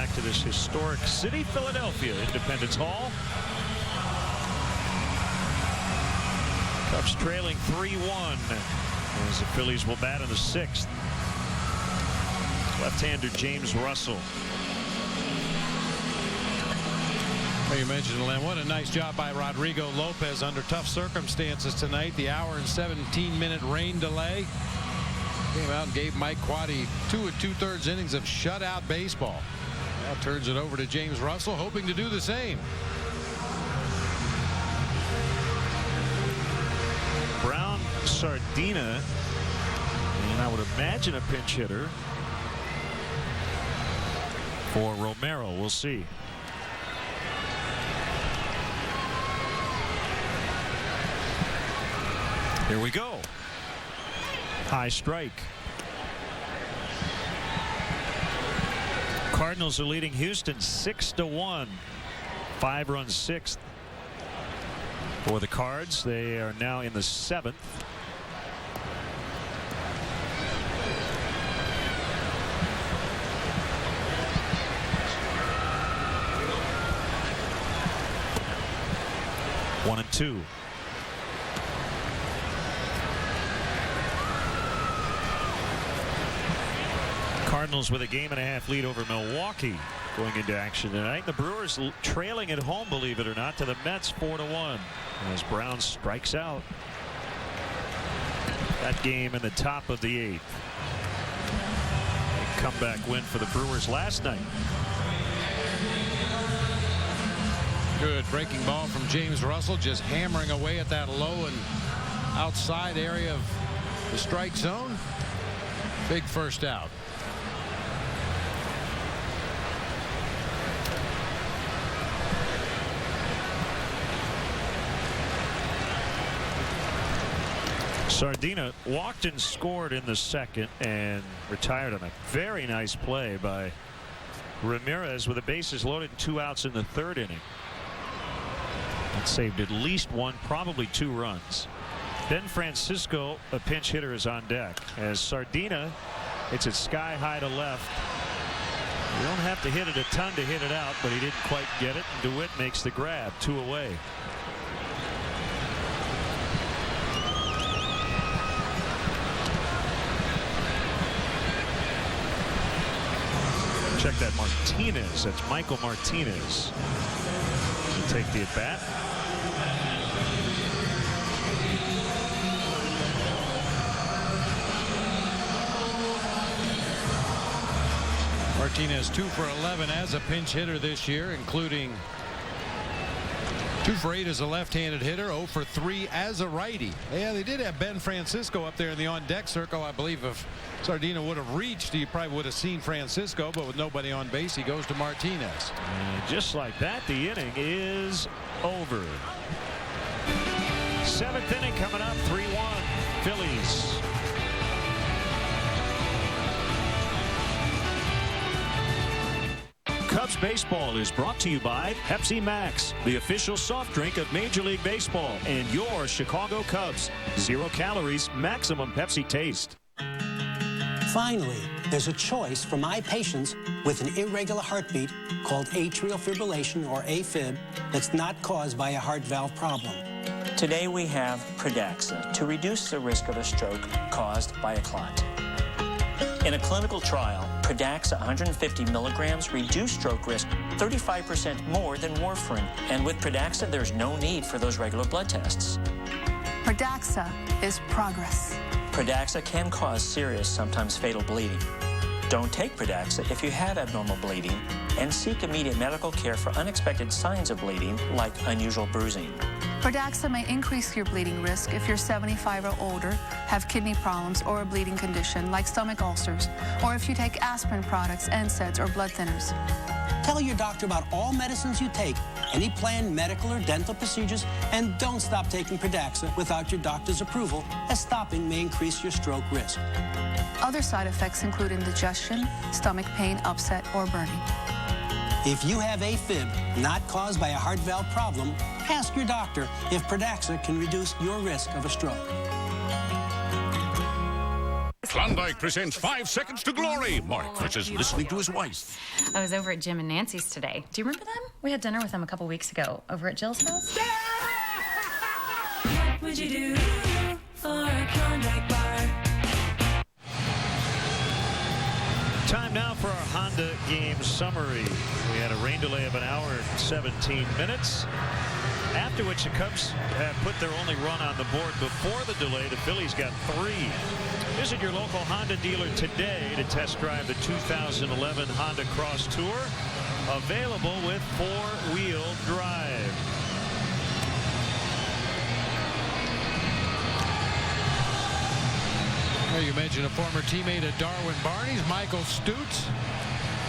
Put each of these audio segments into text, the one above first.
back to this historic city, Philadelphia, Independence Hall. Cubs trailing 3-1 as the Phillies will bat in the 6th. Left-hander James Russell. Well, you mentioned, Len, what a nice job by Rodrigo Lopez under tough circumstances tonight. The hour and 17-minute rain delay. Came out and gave Mike Quaddy 2 2/3 innings of shutout baseball. Now turns it over to James Russell, hoping to do the same. Brown, Sardina, and I would imagine a pinch hitter for Romero. We'll see. Here we go. High strike. Cardinals are leading Houston 6-1. 5-run 6th for the Cards. They are now in the 7th. One and two. Cardinals with a 1.5 game lead over Milwaukee going into action tonight. The Brewers trailing at home, believe it or not, to the Mets 4-1 as Brown strikes out. That game in the top of the 8th. A comeback win for the Brewers last night. Good breaking ball from James Russell, just hammering away at that low and outside area of the strike zone. Big first out. Sardina walked and scored in the 2nd and retired on a very nice play by Ramirez with the bases loaded and 2 outs in the 3rd inning. That saved at least 1, probably 2 runs. Ben Francisco, a pinch hitter, is on deck as Sardina hits it sky high to left. You don't have to hit it a ton to hit it out, but he didn't quite get it, and DeWitt makes the grab. 2 away. Check that Martinez. That's Michael Martinez. He'll take the at bat. Martinez 2 for 11 as a pinch hitter this year, including 2 for 8 as a left-handed hitter, 0 for 3 as a righty. Yeah, they did have Ben Francisco up there in the on-deck circle. I believe if Sardina would have reached, he probably would have seen Francisco, but with nobody on base, he goes to Martinez. And just like that, the inning is over. 7th inning coming up, 3-1 Phillies. Cubs baseball is brought to you by Pepsi Max, the official soft drink of Major League Baseball, and your Chicago Cubs. 0 calories, maximum Pepsi taste. Finally, there's a choice for my patients with an irregular heartbeat called atrial fibrillation, or AFib, that's not caused by a heart valve problem. Today we have Pradaxa to reduce the risk of a stroke caused by a clot. In a clinical trial, Pradaxa 150 milligrams reduced stroke risk 35% more than warfarin. And with Pradaxa, there's no need for those regular blood tests. Pradaxa is progress. Pradaxa can cause serious, sometimes fatal bleeding. Don't take Pradaxa if you have abnormal bleeding, and seek immediate medical care for unexpected signs of bleeding, like unusual bruising. Pradaxa may increase your bleeding risk if you're 75 or older, have kidney problems or a bleeding condition like stomach ulcers, or if you take aspirin products, NSAIDs, or blood thinners. Tell your doctor about all medicines you take, any planned medical or dental procedures, and don't stop taking Pradaxa without your doctor's approval, as stopping may increase your stroke risk. Other side effects include indigestion, stomach pain, upset, or burning. If you have AFib not caused by a heart valve problem, ask your doctor if Pradaxa can reduce your risk of a stroke. Klondike presents 5 Seconds to Glory. Mark Chris is listening to his wife. I was over at Jim and Nancy's today. Do you remember them? We had dinner with them a couple weeks ago over at Jill's house. What would you do for a Klondike bar? Time now for our Honda game summary. We had a rain delay of an hour and 17 minutes. After which the Cubs have put their only run on the board. Before the delay, the Phillies got 3. Visit your local Honda dealer today to test drive the 2011 Honda Cross Tour. Available with 4-wheel drive. Well, you mentioned a former teammate of Darwin Barney's, Michael Stutz.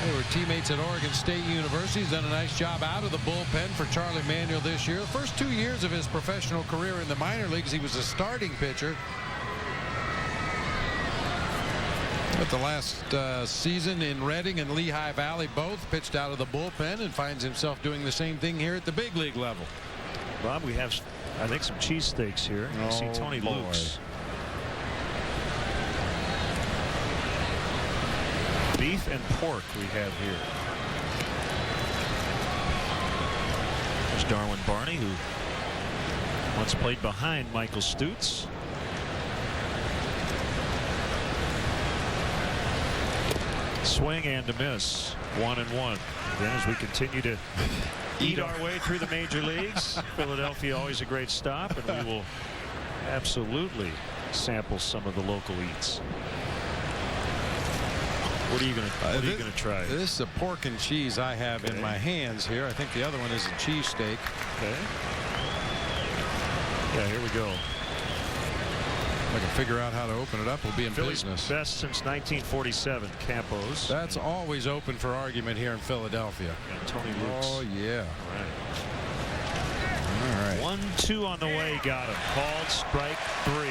They were teammates at Oregon State University. He's done a nice job out of the bullpen for Charlie Manuel this year. The first 2 years of his professional career in the minor leagues, he was a starting pitcher. But the last season in Reading and Lehigh Valley both pitched out of the bullpen and finds himself doing the same thing here at the big league level. Bob, we have, I think, some cheesesteaks here. I see Tony Luke's. Beef and pork we have here. There's Darwin Barney, who once played behind Michael Stutz. Swing and a miss. 1-1. Again, as we continue to eat our way through the major leagues. Philadelphia always a great stop, and we will absolutely sample some of the local eats. What are you going to try? This is a pork and cheese I have in my hands here. I think the other one is a cheesesteak. Okay. Yeah, here we go. If I can figure out how to open it up, we'll be in Phillies business. best since 1947, Campos. That's always open for argument here in Philadelphia. And Tony Luke's. Oh, yeah. All right. All right. 1-2 on the way. Got him. Called strike 3.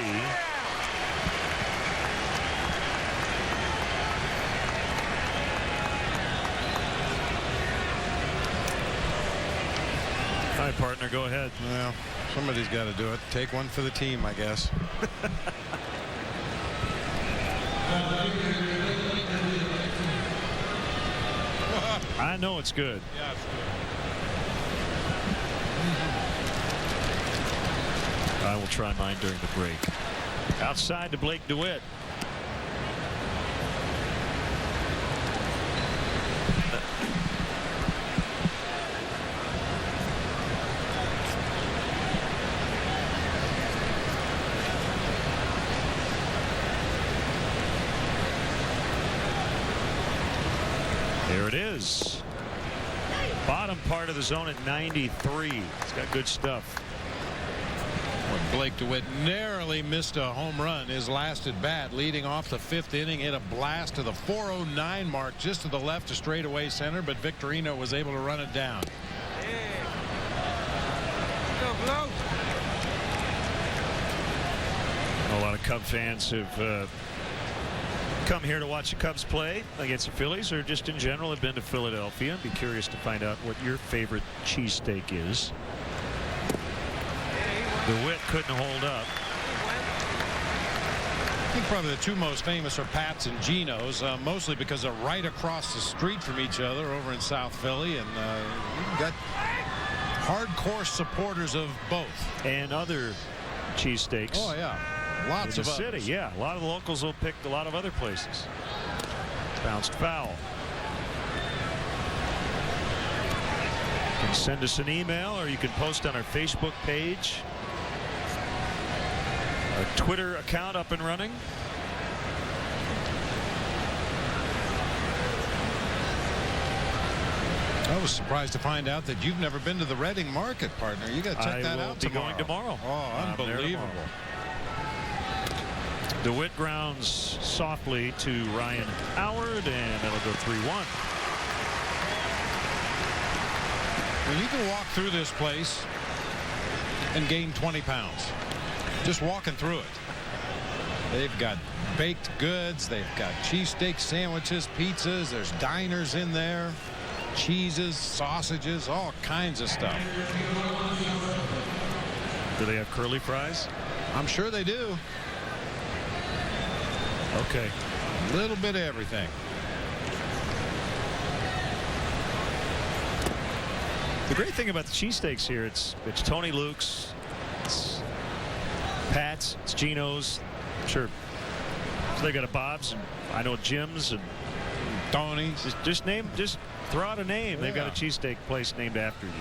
All right, partner, go ahead. Well, somebody's got to do it. Take one for the team, I guess. I know it's good. Yeah, it's good. I will try mine during the break. Outside to Blake DeWitt. There it is. Bottom part of the zone at 93. It's got good stuff. Well, Blake DeWitt narrowly missed a home run his last at bat, leading off the 5th inning. Hit a blast to the 409 mark just to the left to straightaway center, but Victorino was able to run it down. A lot of Cub fans have come here to watch the Cubs play against the Phillies, or just in general have been to Philadelphia. Be curious to find out what your favorite cheesesteak is. DeWitt couldn't hold up. I think probably the 2 most famous are Pat's and Geno's, mostly because they're right across the street from each other over in South Philly, and you've got hardcore supporters of both. And other cheesesteaks. Oh, yeah. Lots in of the others. city. Yeah, a lot of the locals will pick a lot of other places. Bounced foul. You can send us an email, or you can post on our Facebook page. Our Twitter account up and running. I was surprised to find out that you've never been to the Reading Market, partner. You got to check that out tomorrow. I will be going tomorrow. Oh, unbelievable. DeWitt grounds softly to Ryan Howard, and that'll go 3-1. Well, you can walk through this place and gain 20 pounds just walking through it. They've got baked goods, they've got cheesesteak sandwiches, pizzas, there's diners in there, cheeses, sausages, all kinds of stuff. Do they have curly fries? I'm sure they do. Okay. A little bit of everything. The great thing about the cheesesteaks here, it's Tony Luke's, it's Pat's, it's Gino's. Sure. So they got a Bob's, and I know Jim's and Tony's. Just throw out a name. They've got a cheesesteak place named after you.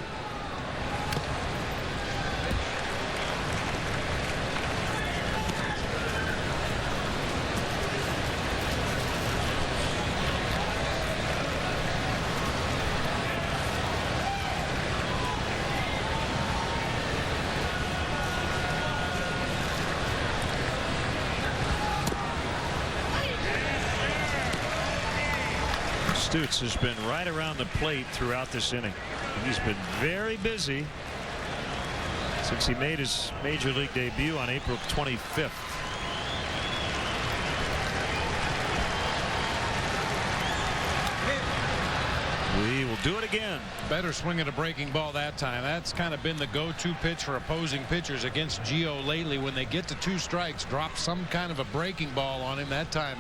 Stutz has been right around the plate throughout this inning. He's been very busy since he made his major league debut on April 25th. We will do it again. Better swing at a breaking ball that time. That's kind of been the go-to pitch for opposing pitchers against Gio lately. When they get to 2 strikes, drop some kind of a breaking ball on him. That time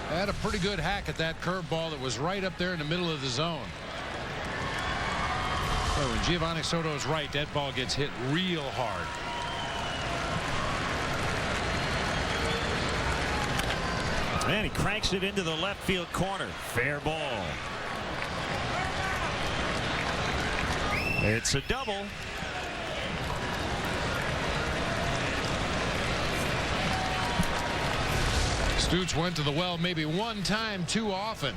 had a pretty good hack at that curveball that was right up there in the middle of the zone. So when Giovanni Soto is right, that ball gets hit real hard. And he cranks it into the left field corner. Fair ball. It's a double. Stutz went to the well maybe one time too often.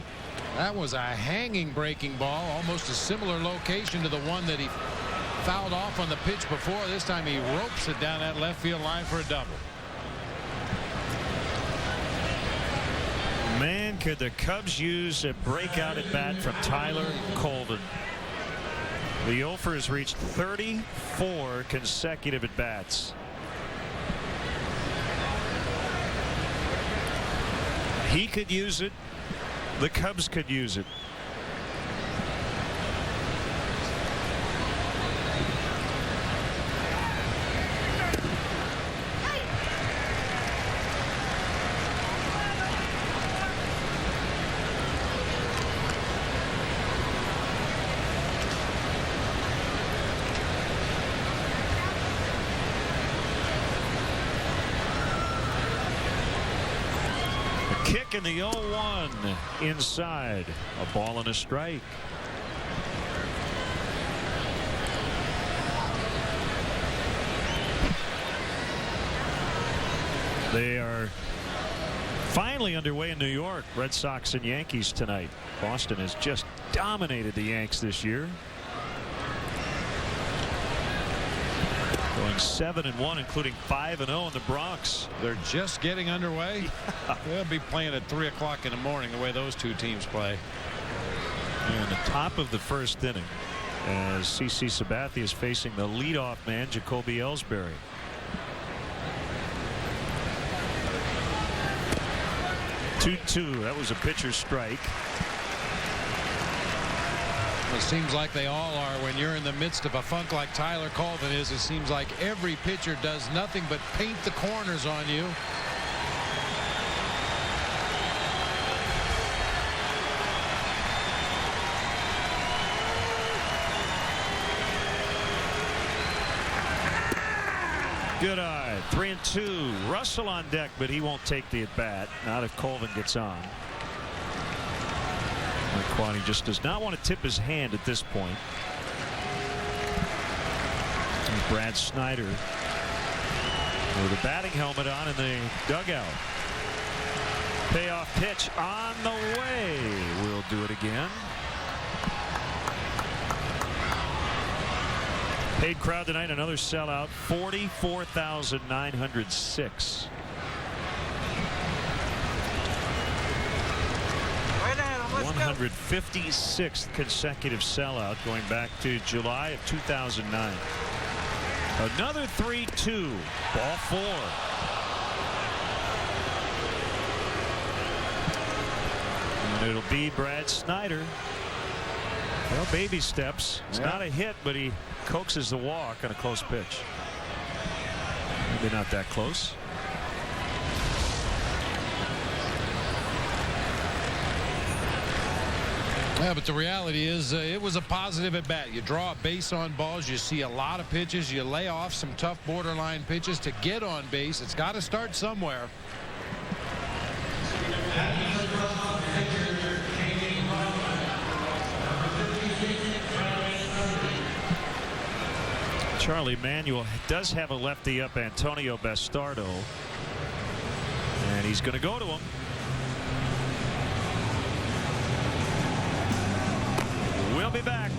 That was a hanging breaking ball, almost a similar location to the one that he fouled off on the pitch before. This time he ropes it down that left field line for a double. Man, could the Cubs use a breakout at bat from Tyler Colvin. The Yofer has reached 34 consecutive at bats. He could use it. The Cubs could use it. Kick in the 0-1 inside. A ball and a strike. They are finally underway in New York. Red Sox and Yankees tonight. Boston has just dominated the Yanks this year. Going 7-1, including 5-0 in the Bronx. They're just getting underway. They'll be playing at 3 o'clock in the morning the way those two teams play. In the top of the first inning, as CC Sabathia is facing the leadoff man, Jacoby Ellsbury. Two. That was a pitcher's strike. It seems like they all are when you're in the midst of a funk like Tyler Colvin is. It seems like every pitcher does nothing but paint the corners on you. Good eye. 3-2. Russell on deck, but he won't take the at bat. Not if Colvin gets on. Quaney just does not want to tip his hand at this point. And Brad Snyder with a batting helmet on in the dugout. Payoff pitch on the way. We'll do it again. Paid crowd tonight, another sellout, 44,906. 156th consecutive sellout going back to July of 2009. Another 3-2. Ball 4. And it'll be Brad Snyder. Well, baby steps. It's not a hit, but he coaxes the walk on a close pitch. Maybe not that close. Yeah, but the reality is it was a positive at bat. You draw a base on balls. You see a lot of pitches. You lay off some tough borderline pitches to get on base. It's got to start somewhere. Charlie Manuel does have a lefty up, Antonio Bastardo, and he's going to go to him. We'll be back.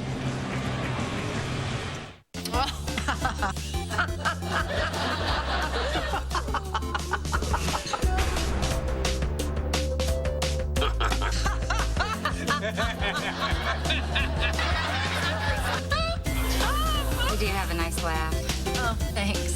You do have a nice laugh. Oh, thanks.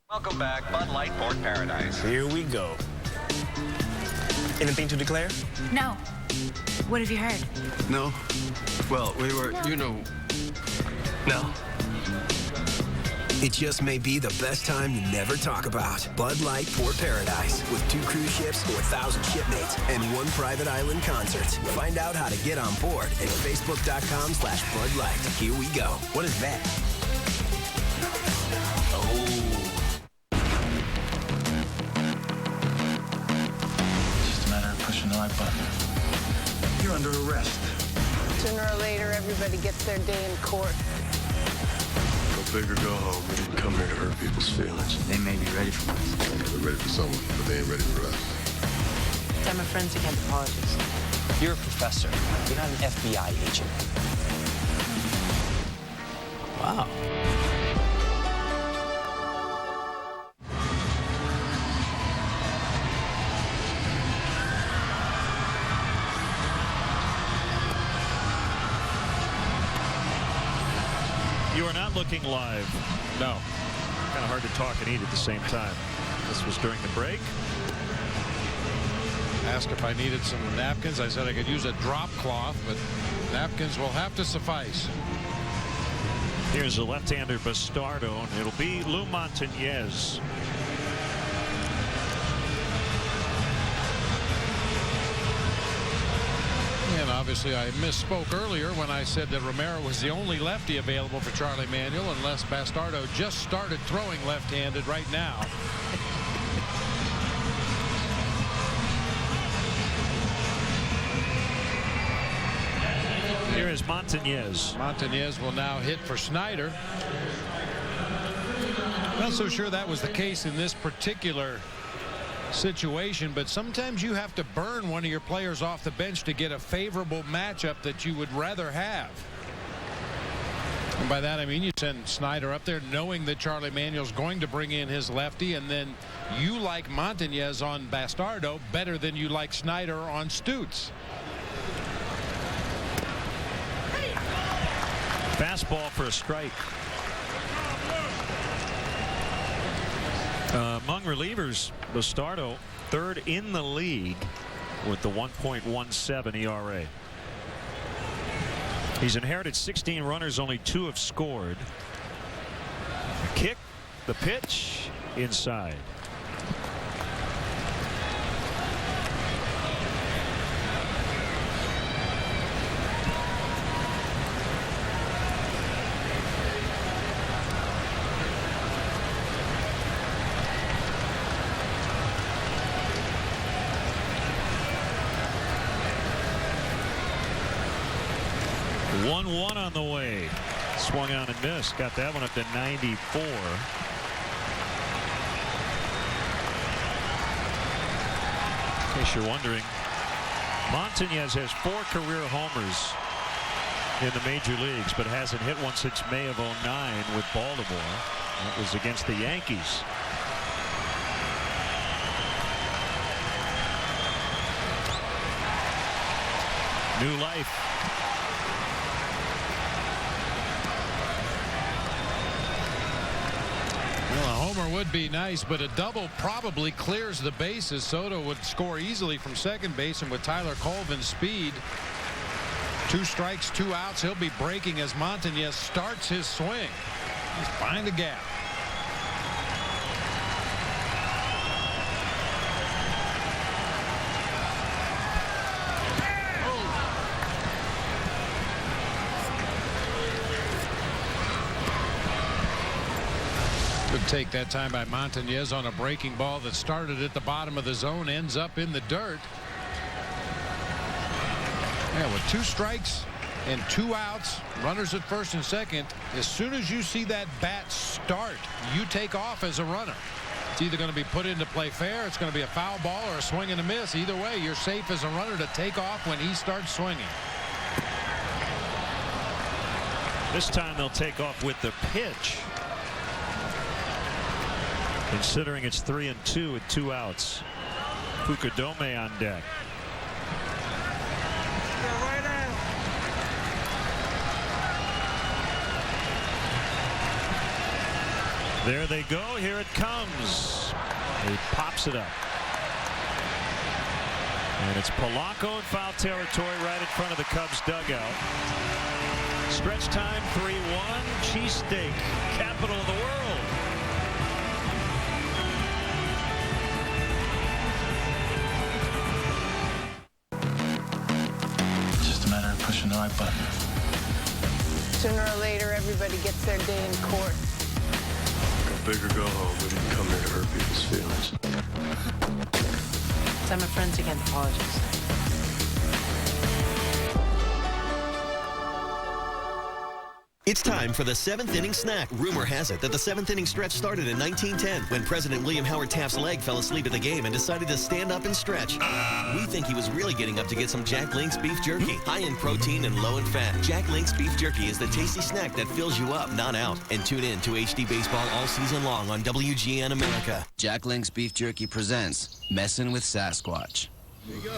Welcome back, Bud Light Port Paradise. Here we go. Anything to declare? No. What have you heard? No. Well, we were, you know. No. It just may be the best time to never talk about. Bud Light Port Paradise with 2 cruise ships, 4,000 shipmates, and 1 private island concert. Find out how to get on board at facebook.com/Bud Light. Here we go. What is that? Just a matter of pushing the right button. You're under arrest. Sooner or later, everybody gets their day in court. Go big or go home. We didn't come here to hurt people's feelings. They may be ready for us. They're ready for someone, but they ain't ready for us. I'm a forensic anthropologist. You're a professor. You're not an FBI agent. Wow. You are not looking live. No. Kind of hard to talk and eat at the same time. This was during the break. Asked if I needed some napkins. I said I could use a drop cloth, but napkins will have to suffice. Here's the left-hander Bastardo, and it'll be Lou Montañez. And obviously I misspoke earlier when I said that Romero was the only lefty available for Charlie Manuel, unless Bastardo just started throwing left-handed right now. Here is Montañez. Montañez will now hit for Snyder. Not so sure that was the case in this particular situation, but sometimes you have to burn one of your players off the bench to get a favorable matchup that you would rather have. And by that I mean you send Snyder up there knowing that Charlie Manuel's going to bring in his lefty, and then you like Montañez on Bastardo better than you like Snyder on Stutz. Fastball for a strike. Among relievers, Bastardo third in the league with the 1.17 ERA. He's inherited 16 runners, only 2 have scored. The kick, the pitch, inside. One on the way. Swung on and missed. Got that one up to 94. In case you're wondering, Montañez has 4 career homers in the major leagues, but hasn't hit one since May of '09 with Baltimore. That was against the Yankees. New life. Well, a homer would be nice, but a double probably clears the bases. Soto would score easily from second base, and with Tyler Colvin's speed, 2 strikes, 2 outs. He'll be breaking as Montañez starts his swing. He's behind the gap. Good take that time by Montañez on a breaking ball that started at the bottom of the zone, ends up in the dirt. Yeah, with 2 strikes and 2 outs, runners at first and second, as soon as you see that bat start, you take off as a runner. It's either going to be put into play fair, it's going to be a foul ball, or a swing and a miss. Either way, you're safe as a runner to take off when he starts swinging. This time they'll take off with the pitch, considering it's 3-2 with 2 outs. Fukudome on deck. There they go. Here it comes. He pops it up. And it's Polanco in foul territory right in front of the Cubs dugout. Stretch time 3-1. Cheesesteak, capital of the world. It's just a matter of pushing the right button. Sooner or later, everybody gets their day in court. Go big or go home. We didn't come here to hurt people's feelings. I'm a forensic anthropologist. It's time for the 7th inning snack. Rumor has it that the 7th inning stretch started in 1910 when President William Howard Taft's leg fell asleep at the game and decided to stand up and stretch. We think he was really getting up to get some Jack Link's beef jerky, high in protein and low in fat. Jack Link's beef jerky is the tasty snack that fills you up, not out. And tune in to HD Baseball all season long on WGN America. Jack Link's beef jerky presents Messin' with Sasquatch. Here you go.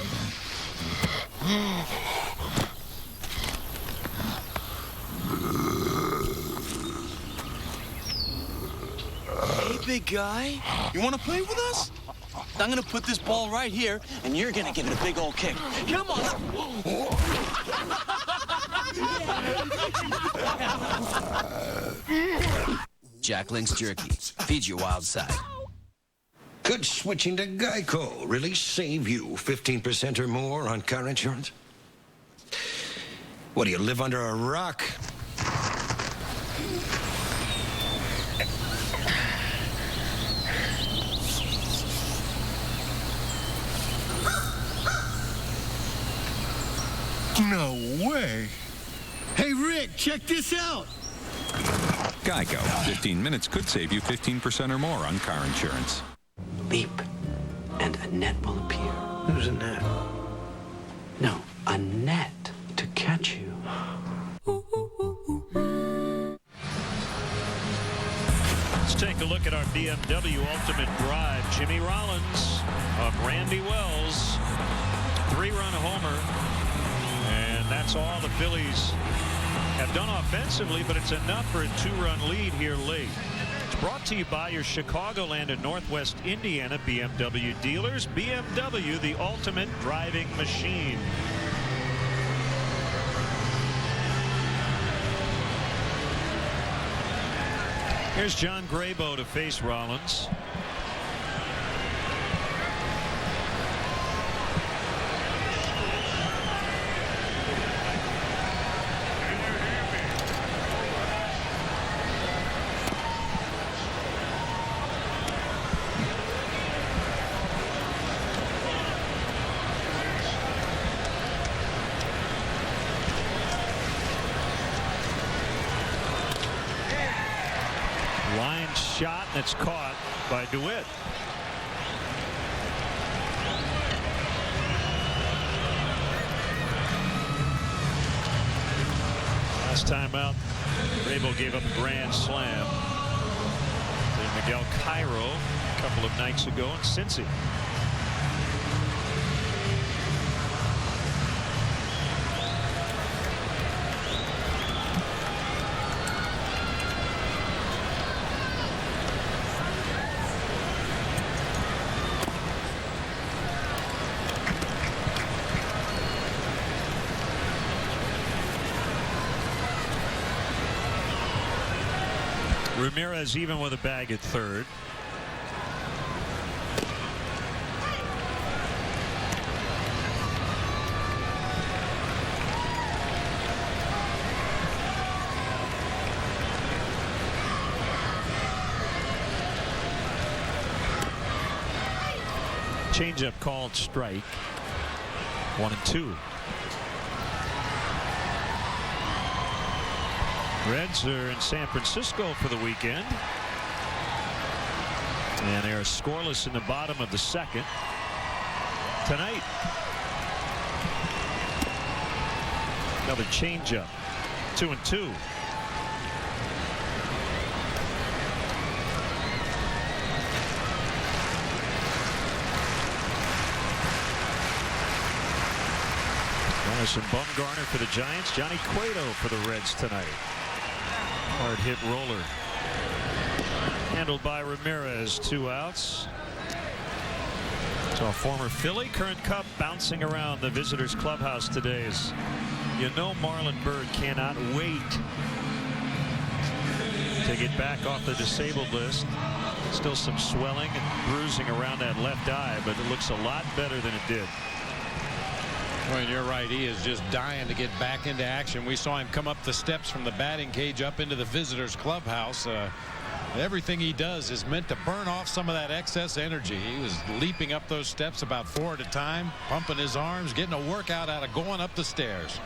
Hey, big guy, you want to play with us? I'm going to put this ball right here, and you're going to give it a big old kick. Come on. Jack Link's jerky. Feed your wild side. Could switching to Geico really save you 15% or more on car insurance? What, do you live under a rock? No way. Hey, Rick, check this out. Geico. 15 minutes could save you 15% or more on car insurance. Beep, and a net will appear. Who's a net? No, a net to catch you. Let's take a look at our BMW Ultimate Drive. Jimmy Rollins of Randy Wells. 3-run homer. And that's all the Phillies have done offensively, but it's enough for a 2-run lead here late. It's brought to you by your Chicagoland and Northwest Indiana BMW dealers. BMW, the ultimate driving machine. Here's John Graybo to face Rollins. Line shot that's caught by DeWitt. Last time out, Graybo gave up a grand slam to Miguel Cairo a couple of nights ago in Cincy. Ramirez even with a bag at third. Changeup called strike. 1-2. Reds are in San Francisco for the weekend. And they are scoreless in the bottom of the second. Tonight, another changeup. 2-2. Madison Bumgarner for the Giants. Johnny Cueto for the Reds tonight. Hard hit roller. Handled by Ramirez. 2 outs. So a former Philly, current Cub, bouncing around the visitors clubhouse today. As you know, Marlon Byrd cannot wait to get back off the disabled list. Still some swelling and bruising around that left eye, but it looks a lot better than it did. Well, you're right. He is just dying to get back into action. We saw him come up the steps from the batting cage up into the visitors clubhouse. Everything he does is meant to burn off some of that excess energy. He was leaping up those steps about 4 at a time, pumping his arms, getting a workout out of going up the stairs.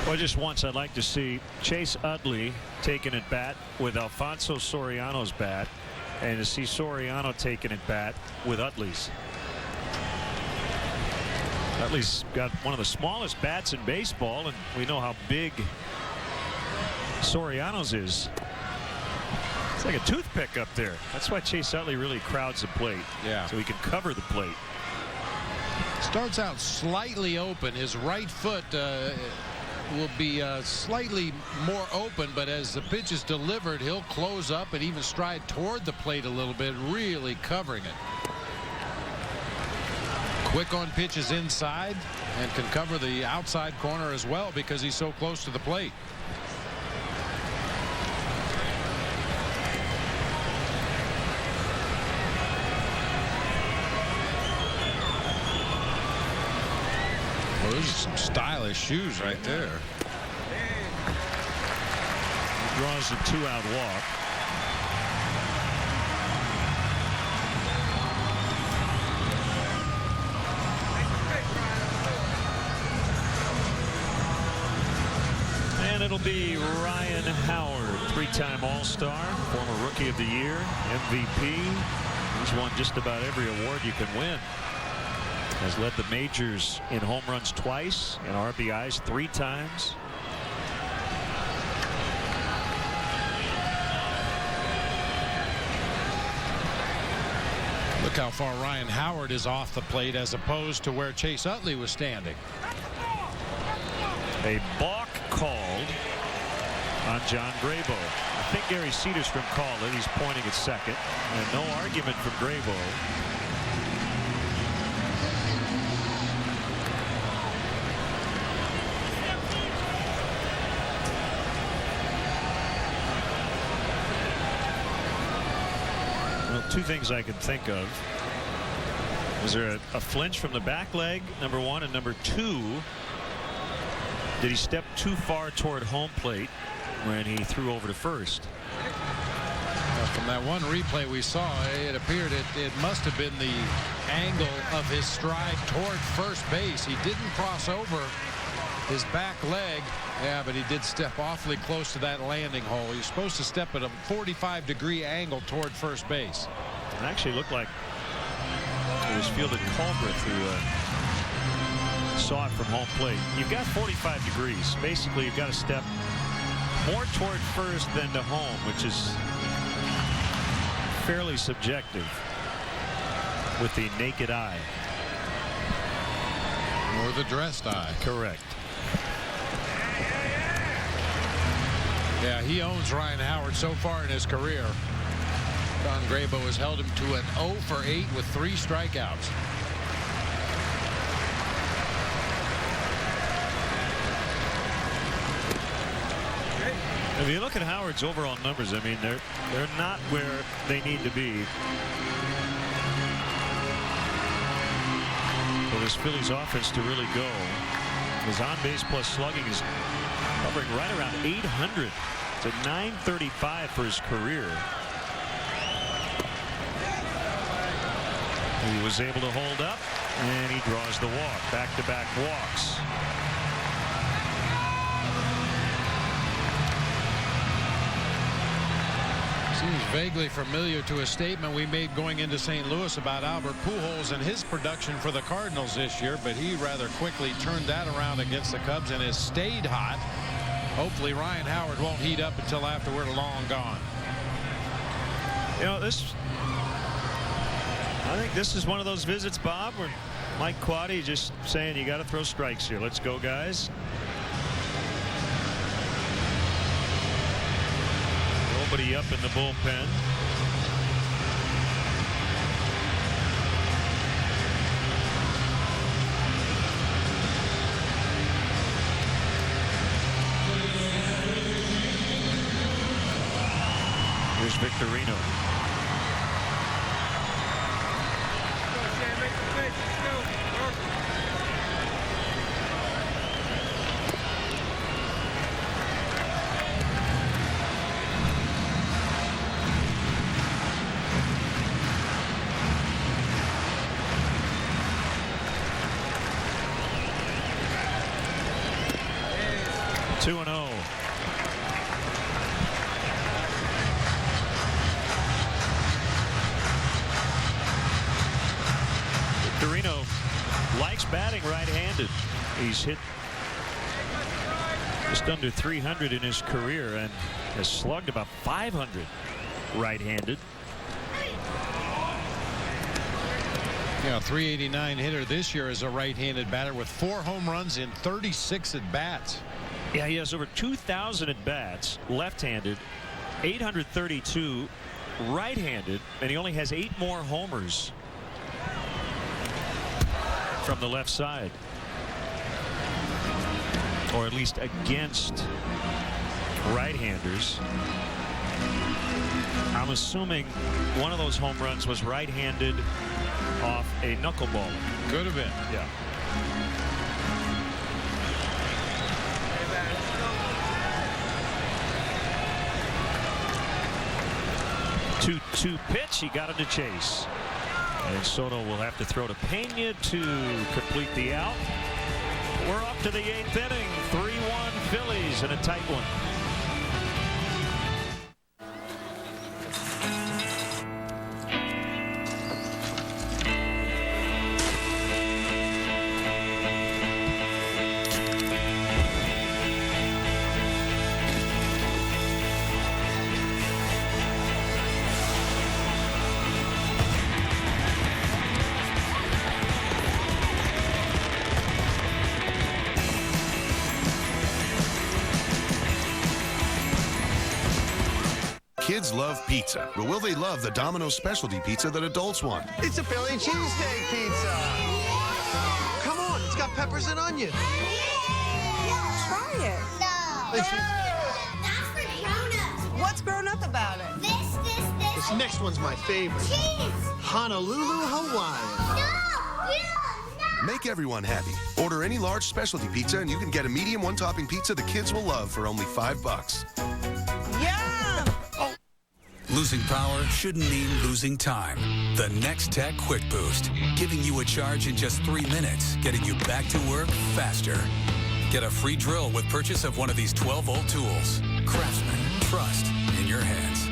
Well, just once I'd like to see Chase Utley taking at bat with Alfonso Soriano's bat, and to see Soriano taking at bat with Utley's. Utley's got one of the smallest bats in baseball, and we know how big Soriano's is. It's like a toothpick up there. That's why Chase Utley really crowds the plate. Yeah. So he can cover the plate. Starts out slightly open. His right foot will be slightly more open, but as the pitch is delivered, he'll close up and even stride toward the plate a little bit, really covering it. Quick on pitches inside and can cover the outside corner as well because he's so close to the plate. Well, those are some stylish shoes right there. He draws a 2-out walk. And it'll be Ryan Howard, 3-time All-Star, former Rookie of the Year, MVP. He's won just about every award you can win. Has led the majors in home runs twice, in RBIs 3 times. Look how far Ryan Howard is off the plate as opposed to where Chase Utley was standing. A balk called on John Grabo. I think Gary Cedarstrom called it. He's pointing at second. And no argument from Grabo. Two things I can think of. Was there a flinch from the back leg, number one, and number two, did he step too far toward home plate when he threw over to first? From that one replay we saw, it appeared it must have been the angle of his stride toward first base. He didn't cross over his back leg. Yeah, but he did step awfully close to that landing hole. He's supposed to step at a 45-degree angle toward first base. It actually looked like it was fielded Culbreth who saw it from home plate. You've got 45 degrees. Basically, you've got to step more toward first than to home, which is fairly subjective with the naked eye. Or the dressed eye. Correct. Yeah, he owns Ryan Howard so far in his career. Don Grabo has held him to an 0 for 8 with 3 strikeouts. If you look at Howard's overall numbers, I mean, they're not where they need to be. For this Phillies offense to really go. His on-base plus slugging is hovering right around 800. It's at 935 for his career. He was able to hold up, and he draws the walk. Back-to-back walks. Seems vaguely familiar to a statement we made going into St. Louis about Albert Pujols and his production for the Cardinals this year, but he rather quickly turned that around against the Cubs and has stayed hot. Hopefully Ryan Howard won't heat up until after we're long gone. You know, I think this is one of those visits, Bob, where Mike Quaddy just saying you got to throw strikes here. Let's go, guys. Nobody up in the bullpen. Here's Victorino. He's hit just under 300 in his career and has slugged about 500 right-handed. Yeah, 389 hitter this year as a right-handed batter with 4 home runs in 36 at-bats. Yeah, he has over 2,000 at-bats left-handed, 832 right-handed, and he only has 8 more homers from the left side. Or at least against right-handers. I'm assuming one of those home runs was right-handed off a knuckleballer. Could have been. Yeah. Two pitch. He got him to Chase. And Soto will have to throw to Pena to complete the out. We're up to the 8th inning. 3-1 Phillies in a tight one. Kids love pizza, but will they love the Domino's specialty pizza that adults want? It's a Philly cheesesteak pizza. Come on, it's got peppers and onions. Try it. No. It's That's for grown-ups. What's grown up about it? This. This next one's my favorite. Cheese. Honolulu, Hawaii. No. Make everyone happy. Order any large specialty pizza and you can get a medium one-topping pizza the kids will love for only $5. Losing power shouldn't mean losing time. The Next Tech Quick Boost, giving you a charge in just 3 minutes, getting you back to work faster. Get a free drill with purchase of one of these 12-volt tools. Craftsman, trust in your hands.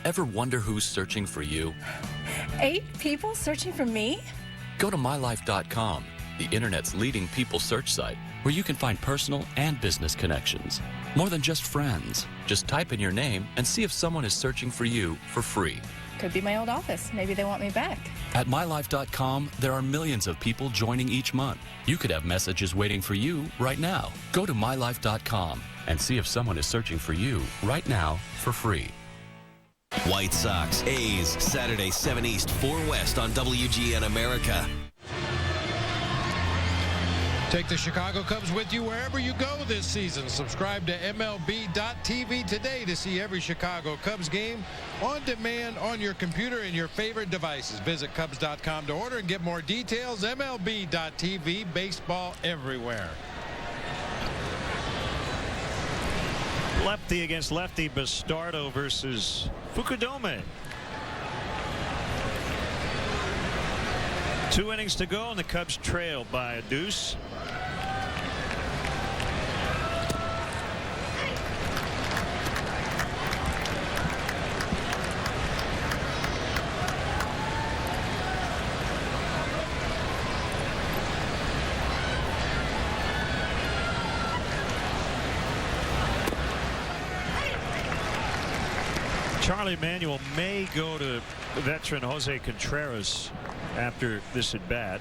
Ever wonder who's searching for you? 8 people searching for me? Go to mylife.com, the internet's leading people search site, where you can find personal and business connections. More than just friends. Just type in your name and see if someone is searching for you for free. Could be my old office. Maybe they want me back. At mylife.com, there are millions of people joining each month. You could have messages waiting for you right now. Go to mylife.com and see if someone is searching for you right now for free. White Sox, A's, Saturday 7 East, 4 West on WGN America. Take the Chicago Cubs with you wherever you go this season. Subscribe to MLB.tv today to see every Chicago Cubs game on demand on your computer and your favorite devices. Visit Cubs.com to order and get more details. MLB.tv, baseball everywhere. Lefty against lefty, Bastardo versus Fukudome. 2 innings to go, and the Cubs trail by a deuce. Charlie Manuel may go to veteran Jose Contreras after this at bat,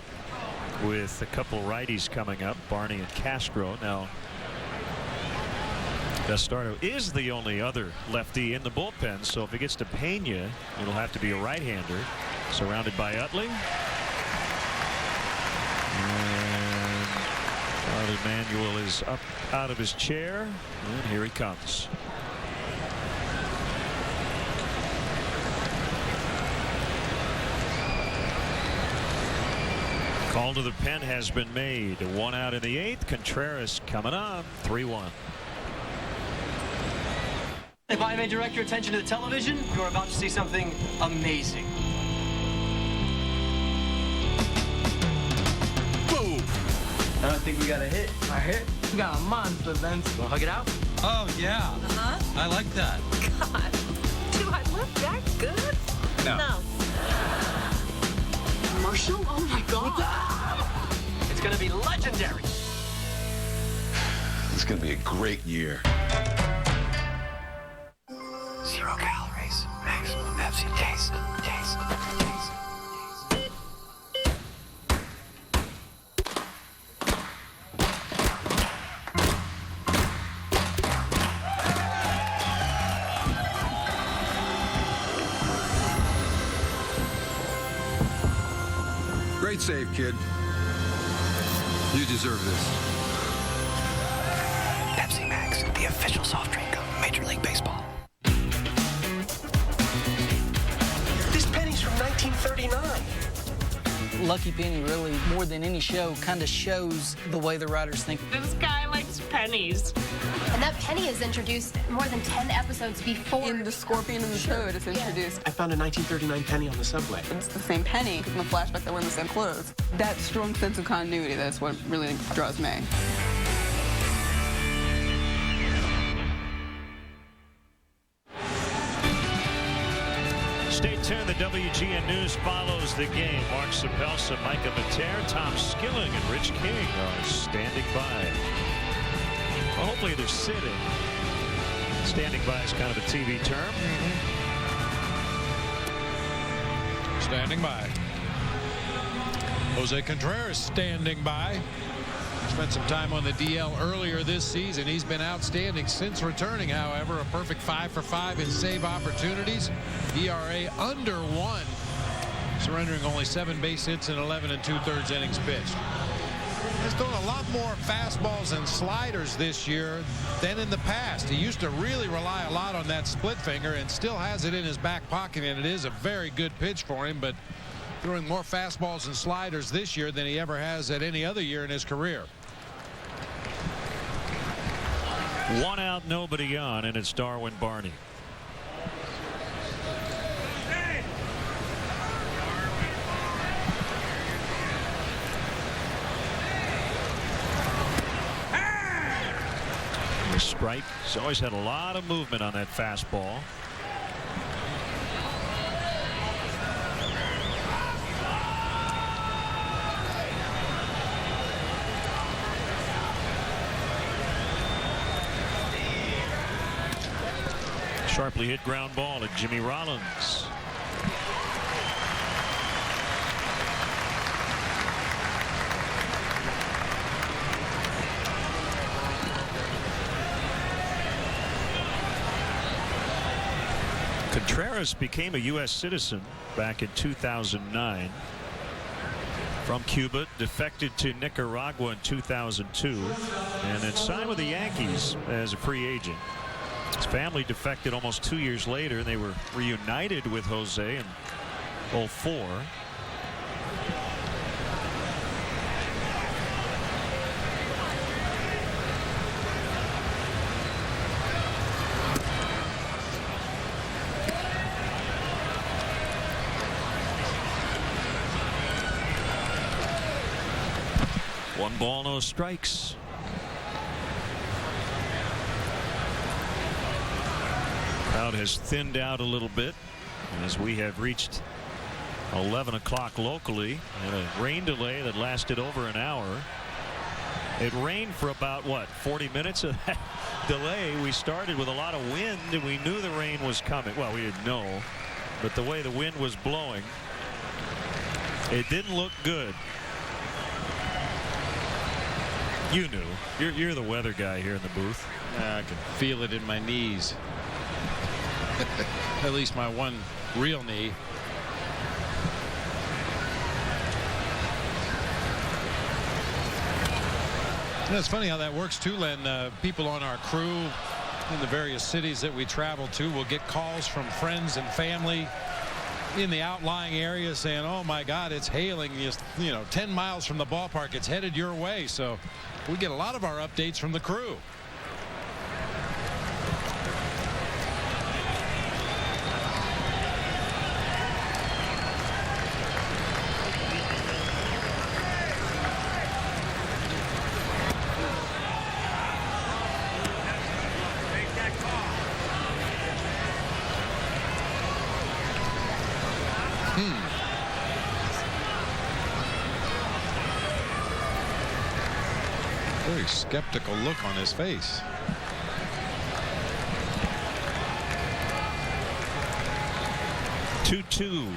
with a couple righties coming up, Barney and Castro. Now, Bastardo is the only other lefty in the bullpen, so if he gets to Pena, it'll have to be a right-hander. Surrounded by Utley. And Charlie Manuel is up out of his chair, and here he comes. Call to the pen has been made. 1 out in the 8th. Contreras coming on. 3-1. If I may direct your attention to the television, you're about to see something amazing. Boom! I don't think we got a hit. A hit? We got a monster, Vince. Wanna hug it out? Oh, yeah. Uh-huh. I like that. God, do I look that good? No. Commercial? Oh my God. It's gonna be legendary. It's gonna be a great year. 0 calories. Maximum Pepsi taste. Great save, kid. You deserve this. Pepsi Max, the official soft drink of Major League Baseball. This penny's from 1939. Lucky Penny really, more than any show, kind of shows the way the writers think. This guy likes pennies. And that penny is introduced more than 10 episodes before. In The Scorpion and the Toad, it's introduced. I found a 1939 penny on the subway. It's the same penny. In the flashback, they're wearing the same clothes. That strong sense of continuity, that's what really draws me. Stay tuned. The WGN News follows the game. Mark Sapelsa, Micah Mater, Tom Skilling, and Rich King are standing by. Well, hopefully they're sitting. Standing by is kind of a TV term. Standing by. Jose Contreras standing by. Spent some time on the DL earlier this season. He's been outstanding since returning, however. A perfect 5 for 5 in save opportunities. ERA under 1. Surrendering only 7 base hits in 11 2/3 innings pitched. He's thrown a lot more fastballs and sliders this year than in the past. He used to really rely a lot on that split finger and still has it in his back pocket, and it is a very good pitch for him, but throwing more fastballs and sliders this year than he ever has at any other year in his career. 1 out, nobody on, and it's Darwin Barney. The strike. He's always had a lot of movement on that fastball. Sharply hit ground ball to Jimmy Rollins. Contreras became a U.S. citizen back in 2009 from Cuba, defected to Nicaragua in 2002, and then signed with the Yankees as a free agent. His family defected almost 2 years later, and they were reunited with Jose in 2004. One ball, no strikes. Crowd has thinned out a little bit as we have reached 11 o'clock locally, and a rain delay that lasted over an hour. It rained for about, what, 40 minutes of that delay. We started with a lot of wind, and we knew the rain was coming. Well, we didn't know, but the way the wind was blowing, it didn't look good. You knew. You're the weather guy here in the booth. I can feel it in my knees. At least my one real knee. And it's funny how that works too, Len. People on our crew in the various cities that we travel to will get calls from friends and family in the outlying area saying, oh my God, it's hailing just 10 miles from the ballpark. It's headed your way. So we get a lot of our updates from the crew. Very skeptical look on his face. Two.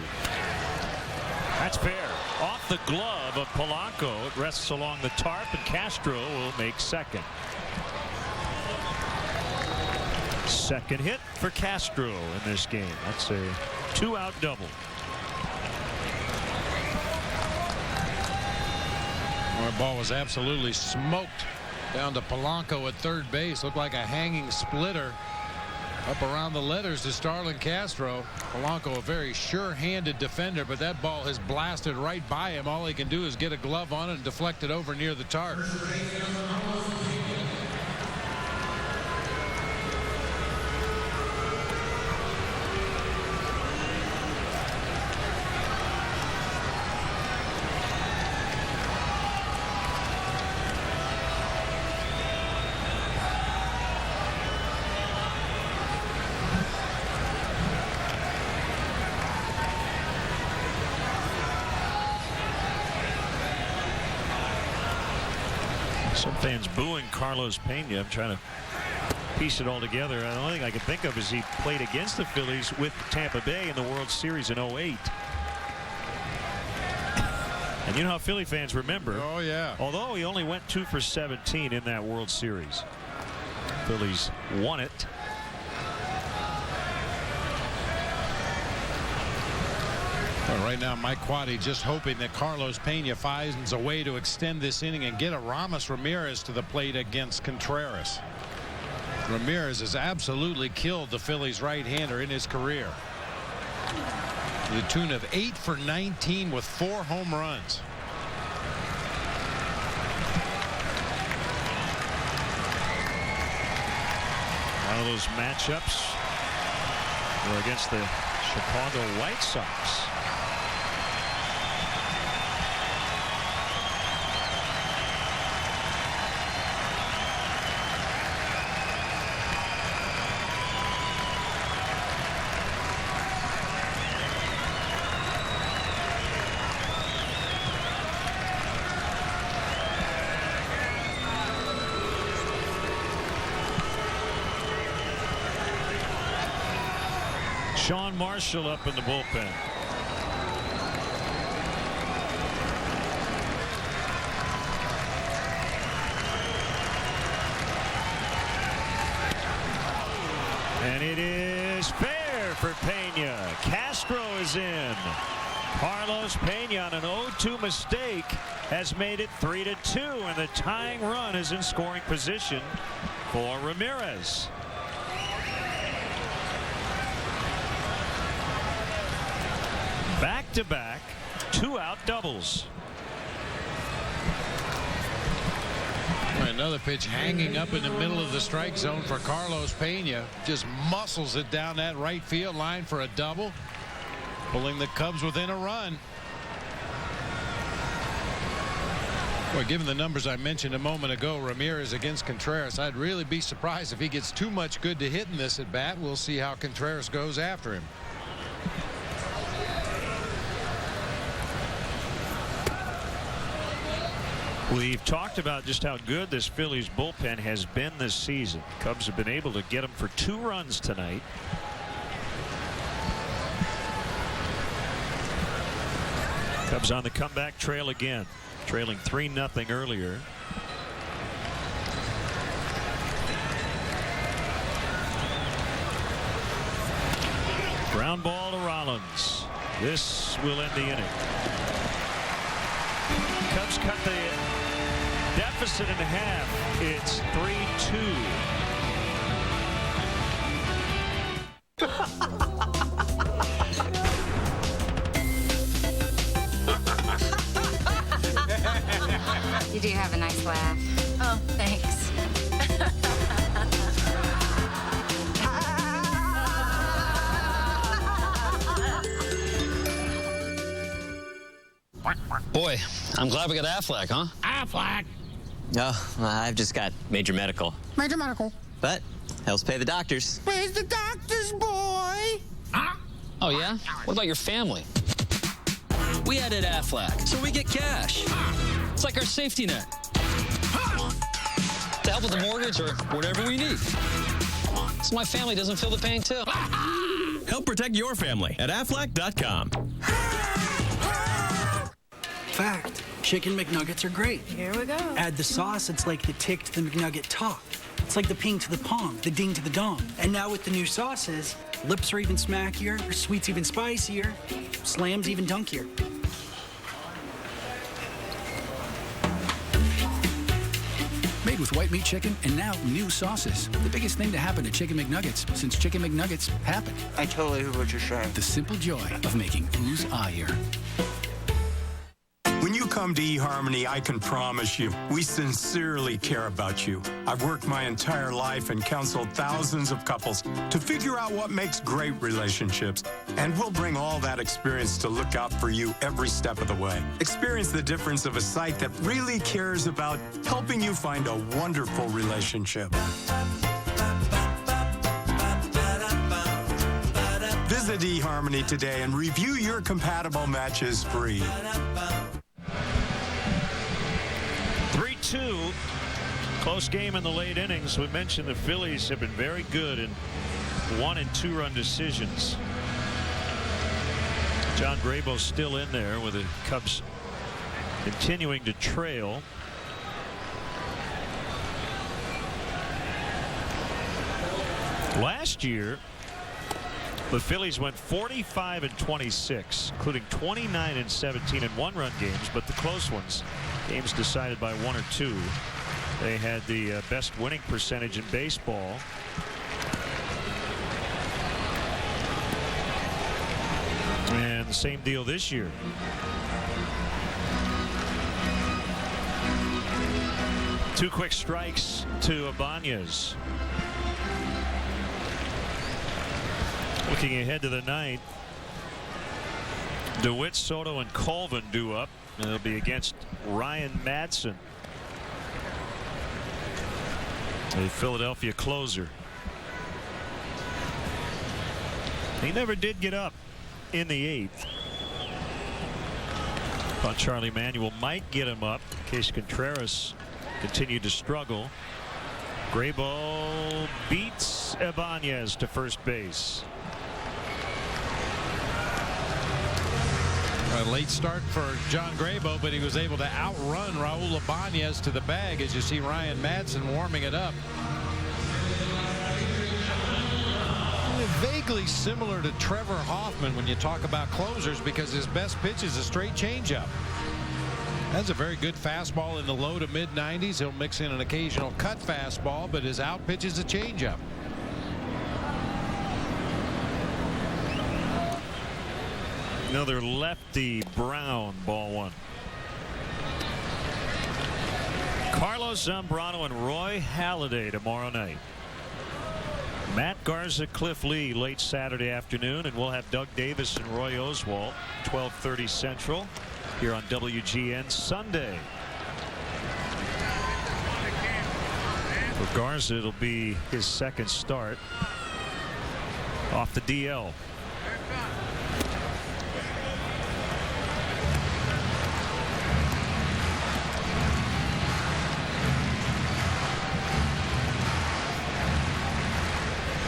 That's fair. Off the glove of Polanco. It rests along the tarp, and Castro will make second. Second hit for Castro in this game. That's a 2-out double. The ball was absolutely smoked down to Polanco at third base. Looked like a hanging splitter up around the letters to Starlin Castro. Polanco, a very sure-handed defender, but that ball has blasted right by him. All he can do is get a glove on it and deflect it over near the tarp. Some fans booing Carlos Pena. I'm trying to piece it all together. The only thing I can think of is he played against the Phillies with Tampa Bay in the World Series in 2008. And you know how Philly fans remember. Oh, yeah. Although he only went 2 for 17 in that World Series. Phillies won it. Well, right now, Mike Quaddy just hoping that Carlos Pena finds a way to extend this inning and get a Ramos Ramirez to the plate against Contreras. Ramirez has absolutely killed the Phillies right-hander in his career. To the tune of 8 for 19 with 4 home runs. One of those matchups were against the Chicago White Sox. Sean Marshall up in the bullpen. And it is fair for Pena. Castro is in. Carlos Pena on an 0-2 mistake has made it 3-2, and the tying run is in scoring position for Ramirez. Back-to-back 2-out doubles. Another pitch hanging up in the middle of the strike zone for Carlos Pena. Just muscles it down that right field line for a double, pulling the Cubs within a run. Well, given the numbers I mentioned a moment ago, Ramirez against Contreras, I'd really be surprised if he gets too much good to hit in this at bat. We'll see how Contreras goes after him. We've talked about just how good this Phillies bullpen has been this season. Cubs have been able to get them for 2 runs tonight. Cubs on the comeback trail again, trailing 3-0 earlier. Ground ball to Rollins. This will end the inning. Cubs cut the deficit in half. It's 3-2. You do have a nice laugh. Oh, thanks. Boy, I'm glad we got Affleck, huh? Affleck? Oh, I've just got major medical. Major medical. But helps pay the doctors. Where's the doctors, boy? Huh? Oh, yeah? What about your family? We added Affleck, so we get cash. It's like our safety net. To help with the mortgage or whatever we need. So my family doesn't feel the pain, too. Help protect your family at Affleck.com. Fact, chicken McNuggets are great. Here we go. Add the sauce, it's like the tick to the McNugget talk. It's like the ping to the pong, the ding to the dong. And now with the new sauces, lips are even smackier, sweet's even spicier, slam's even dunkier. Made with white meat chicken and now new sauces. The biggest thing to happen to Chicken McNuggets since Chicken McNuggets happened. I totally heard what you're saying. The simple joy of making ooze ire. When you come to eHarmony, I can promise you, we sincerely care about you. I've worked my entire life and counseled thousands of couples to figure out what makes great relationships. And we'll bring all that experience to look out for you every step of the way. Experience the difference of a site that really cares about helping you find a wonderful relationship. Visit eHarmony today and review your compatible matches free. 3-2. Close game in the late innings. We mentioned the Phillies have been very good in 1- and 2-run decisions. John Graybo's still in there with the Cubs continuing to trail. Last year, the Phillies went 45-26, including 29-17 in 1-run games, but the close ones, games decided by 1 or 2. They had the best winning percentage in baseball. And the same deal this year. Two quick strikes to Ibanez. Looking ahead to the ninth, DeWitt, Soto, and Colvin due up. And they'll be against Ryan Madsen, the Philadelphia closer. He never did get up in the 8th. Thought Charlie Manuel might get him up in case Contreras continued to struggle. Graybo beats Ibanez to first base. A late start for John Graybo, but he was able to outrun Raul Ibanez to the bag, as you see Ryan Madsen warming it up. vaguely similar to Trevor Hoffman when you talk about closers, because his best pitch is a straight changeup. That's a very good fastball in the low to mid 90s. He'll mix in an occasional cut fastball, but his out pitch is a changeup. Another lefty, Brown, ball one. Carlos Zambrano and Roy Halladay tomorrow night. Matt Garza, Cliff Lee late Saturday afternoon, and we'll have Doug Davis and Roy Oswalt 12:30 Central here on WGN Sunday. For Garza, it'll be his second start off the DL.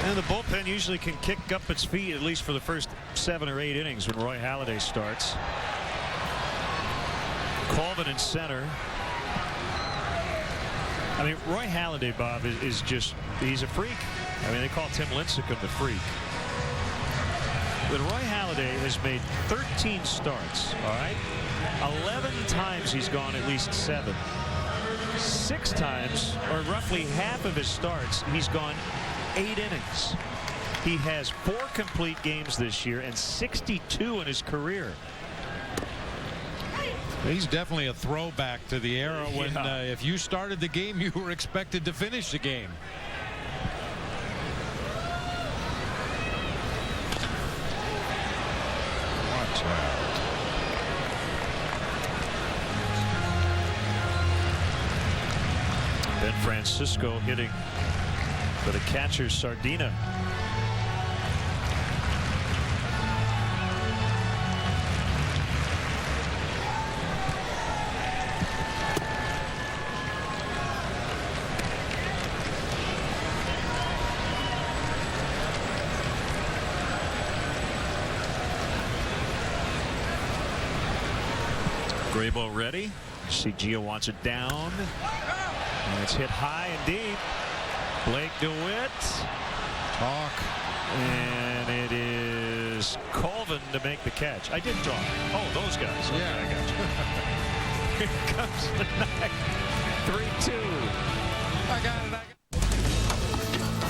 And the bullpen usually can kick up its feet, at least for the first 7 or 8 innings, when Roy Halladay starts. Colvin in center. I mean, Roy Halladay, Bob, is just, he's a freak. I mean, they call Tim Lincecum the freak. But Roy Halladay has made 13 starts, all right? 11 times he's gone at least 7. 6 times, or roughly half of his starts, he's gone 8 innings. He has 4 complete games this year and 62 in his career. He's definitely a throwback to the era when if you started the game, you were expected to finish the game. Watch out. Ben Francisco hitting for the catcher, Sardina. Graybo ready. See, Gio wants it down. And it's hit high and deep. Blake DeWitt. Talk. And it is Colvin to make the catch. I did talk. Oh, those guys. Okay, yeah, I got you. Here comes the knife. 3-2. I got it.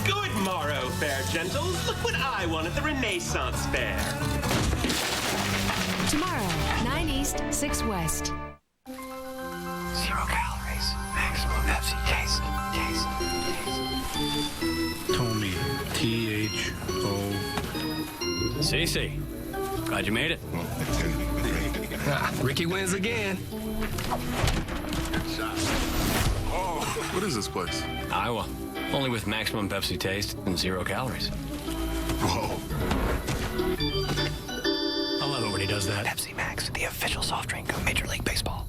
Good morrow, fair gentles. Look what I won at the Renaissance Fair. Tomorrow, 9 East, 6 West. 0 calories. Maximum Pepsi taste. Tommy. T-H-O. Cece, glad you made it. Ricky wins again. Oh, what is this place? Iowa. Only with maximum Pepsi taste and 0 calories. Whoa. I love it when he does that. Pepsi Max, the official soft drink of Major League Baseball.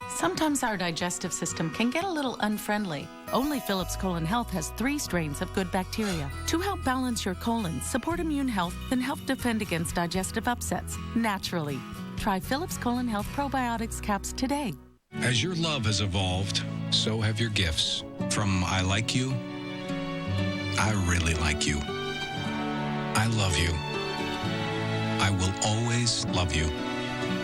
Sometimes our digestive system can get a little unfriendly. Only Phillips Colon Health has 3 strains of good bacteria to help balance your colon, support immune health, and help defend against digestive upsets naturally. Try Phillips Colon Health Probiotics Caps today. As your love has evolved, so have your gifts. From I like you, I really like you. I love you. I will always love you.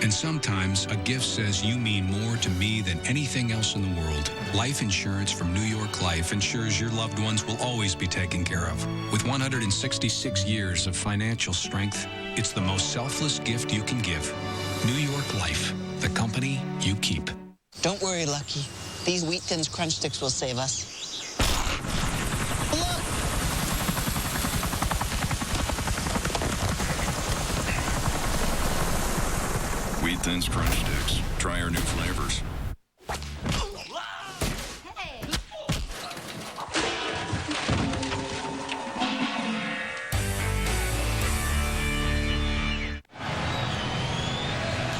And sometimes a gift says you mean more to me than anything else in the world. Life insurance from New York Life ensures your loved ones will always be taken care of. With 166 years of financial strength, it's the most selfless gift you can give. New York Life, the company you keep. Don't worry, Lucky. These Wheat Thins Crunch Sticks will save us. Wheat Thins Crunch Sticks. Try our new flavors.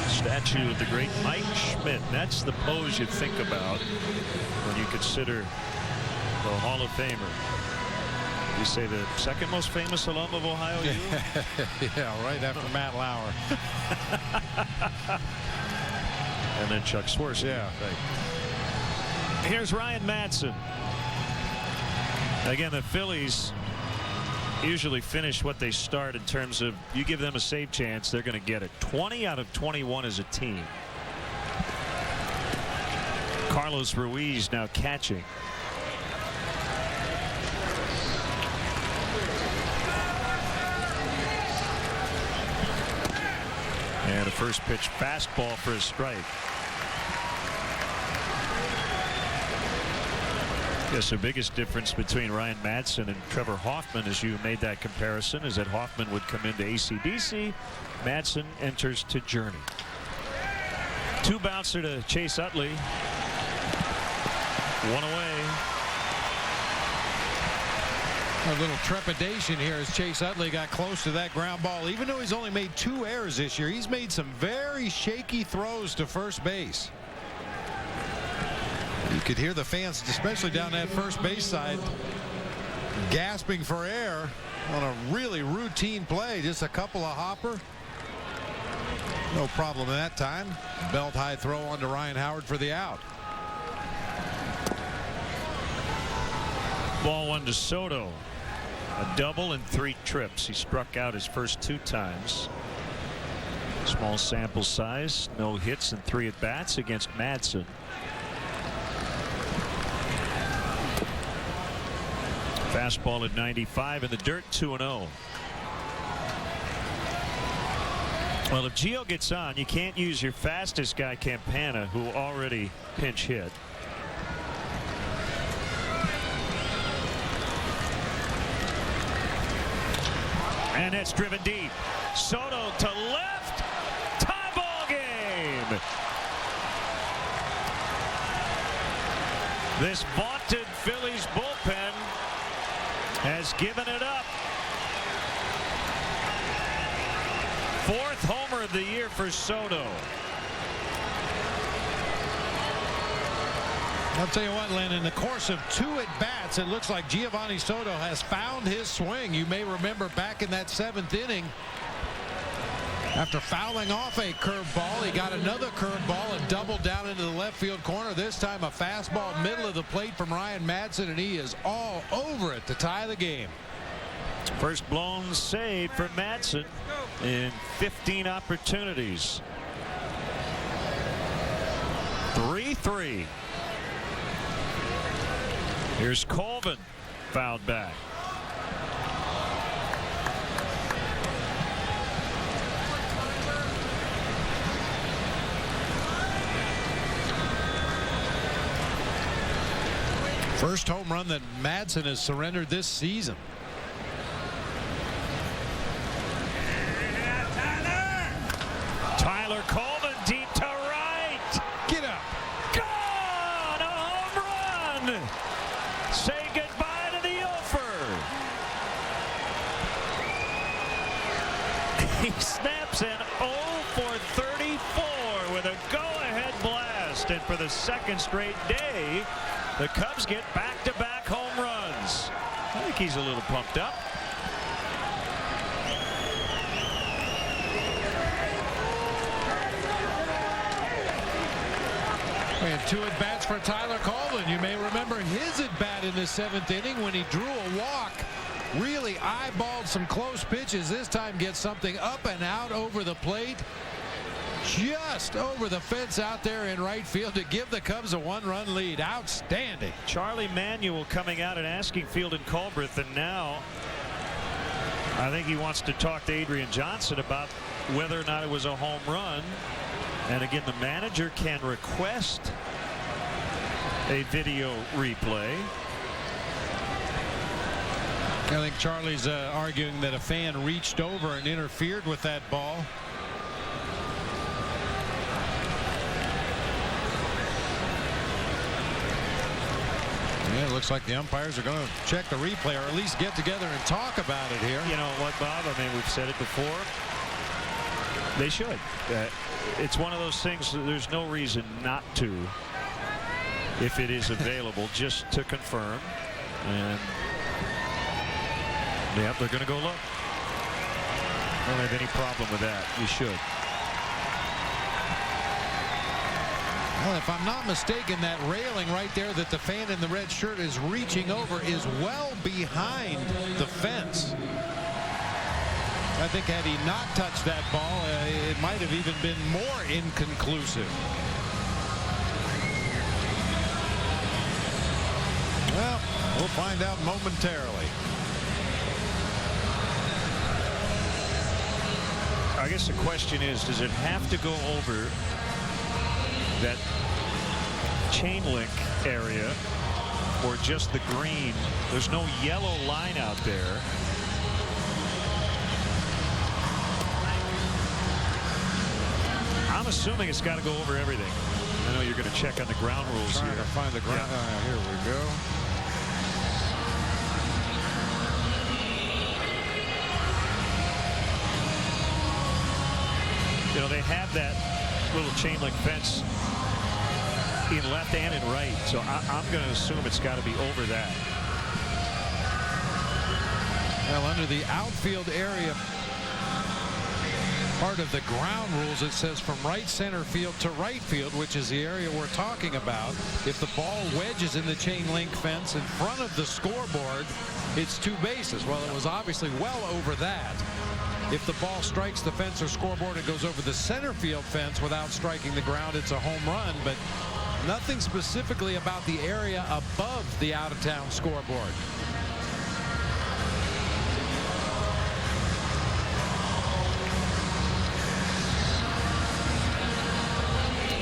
Statue of the great Mike Schmidt. That's the pose you think about when you consider the Hall of Famer. You say the second most famous alum of Ohio U? Yeah, right after Matt Lauer. And then Chuck Swirsky. Yeah. Right. Here's Ryan Madson. Again, the Phillies usually finish what they start in terms of you give them a save chance, they're going to get it. 20 out of 21 as a team. Carlos Ruiz now catching. And a first pitch fastball for a strike. Yes, the biggest difference between Ryan Madson and Trevor Hoffman, as you made that comparison, is that Hoffman would come into AC/DC. Madson enters to Journey. 2 bouncer to Chase Utley. 1 away. A little trepidation here as Chase Utley got close to that ground ball. Even though he's only made 2 errors this year, he's made some very shaky throws to first base. You could hear the fans, especially down that first base side, gasping for air on a really routine play. Just a couple of hopper. No problem that time. Belt high throw onto Ryan Howard for the out. Ball 1 to Soto. A double in 3 trips. He struck out his first 2 times. Small sample size. No hits in 3 at bats against Madson. Fastball at 95 in the dirt. 2-0. Well, if Gio gets on, you can't use your fastest guy, Campana, who already pinch hit. And it's driven deep. Soto to left. Tie ball game. This vaunted Phillies bullpen has given it up. 4th homer of the year for Soto. I'll tell you what, Len, in the course of 2 at-bats, it looks like Giovanni Soto has found his swing. You may remember back in that 7th inning, after fouling off a curveball, he got another curveball and doubled down into the left field corner. This time a fastball middle of the plate from Ryan Madson, and he is all over it to tie the game. First blown save for Madson in 15 opportunities. 3-3. Here's Colvin, fouled back. First home run that Madson has surrendered this season. Tyler Colvin deep to right. Get up. Gone! A home run! Say goodbye to the Ofer. He snaps an 0 for 34 with a go-ahead blast. And for the 2nd straight day, the Cubs get back-to-back home runs. I think he's a little pumped up. We had 2 at-bats for Tyler Colvin. You may remember his at-bat in the 7th inning when he drew a walk. Really eyeballed some close pitches. This time gets something up and out over the plate. Just over the fence out there in right field to give the Cubs a 1-run lead. Outstanding. Charlie Manuel coming out and asking Field and Culbreth, and now I think he wants to talk to Adrian Johnson about whether or not it was a home run. And again, the manager can request a video replay. I think Charlie's arguing that a fan reached over and interfered with that ball. Yeah, it looks like the umpires are going to check the replay, or at least get together and talk about it here. You know what, Bob? I mean, we've said it before. They should. It's one of those things that there's no reason not to, if it is available, just to confirm. And yeah, they're going to go look. Don't have any problem with that. You should. Well, if I'm not mistaken, that railing right there that the fan in the red shirt is reaching over is well behind the fence. I think had he not touched that ball, it might have even been more inconclusive. Well, we'll find out momentarily. I guess the question is, does it have to go over that chain link area or just the green? There's no yellow line out there. I'm assuming it's got to go over everything. I know you're going to check on the ground rules Trying here. to find the ground. Yeah. Here we go. You know, they have that little chain link fence in left and in right, so I'm going to assume it's got to be over that. Well, under the outfield area part of the ground rules, it says from right center field to right field, which is the area we're talking about. If the ball wedges in the chain link fence in front of the scoreboard, it's 2 bases. Well, it was obviously well over that. If the ball strikes the fence or scoreboard and goes over the center field fence without striking the ground, it's a home run, but nothing specifically about the area above the out-of-town scoreboard.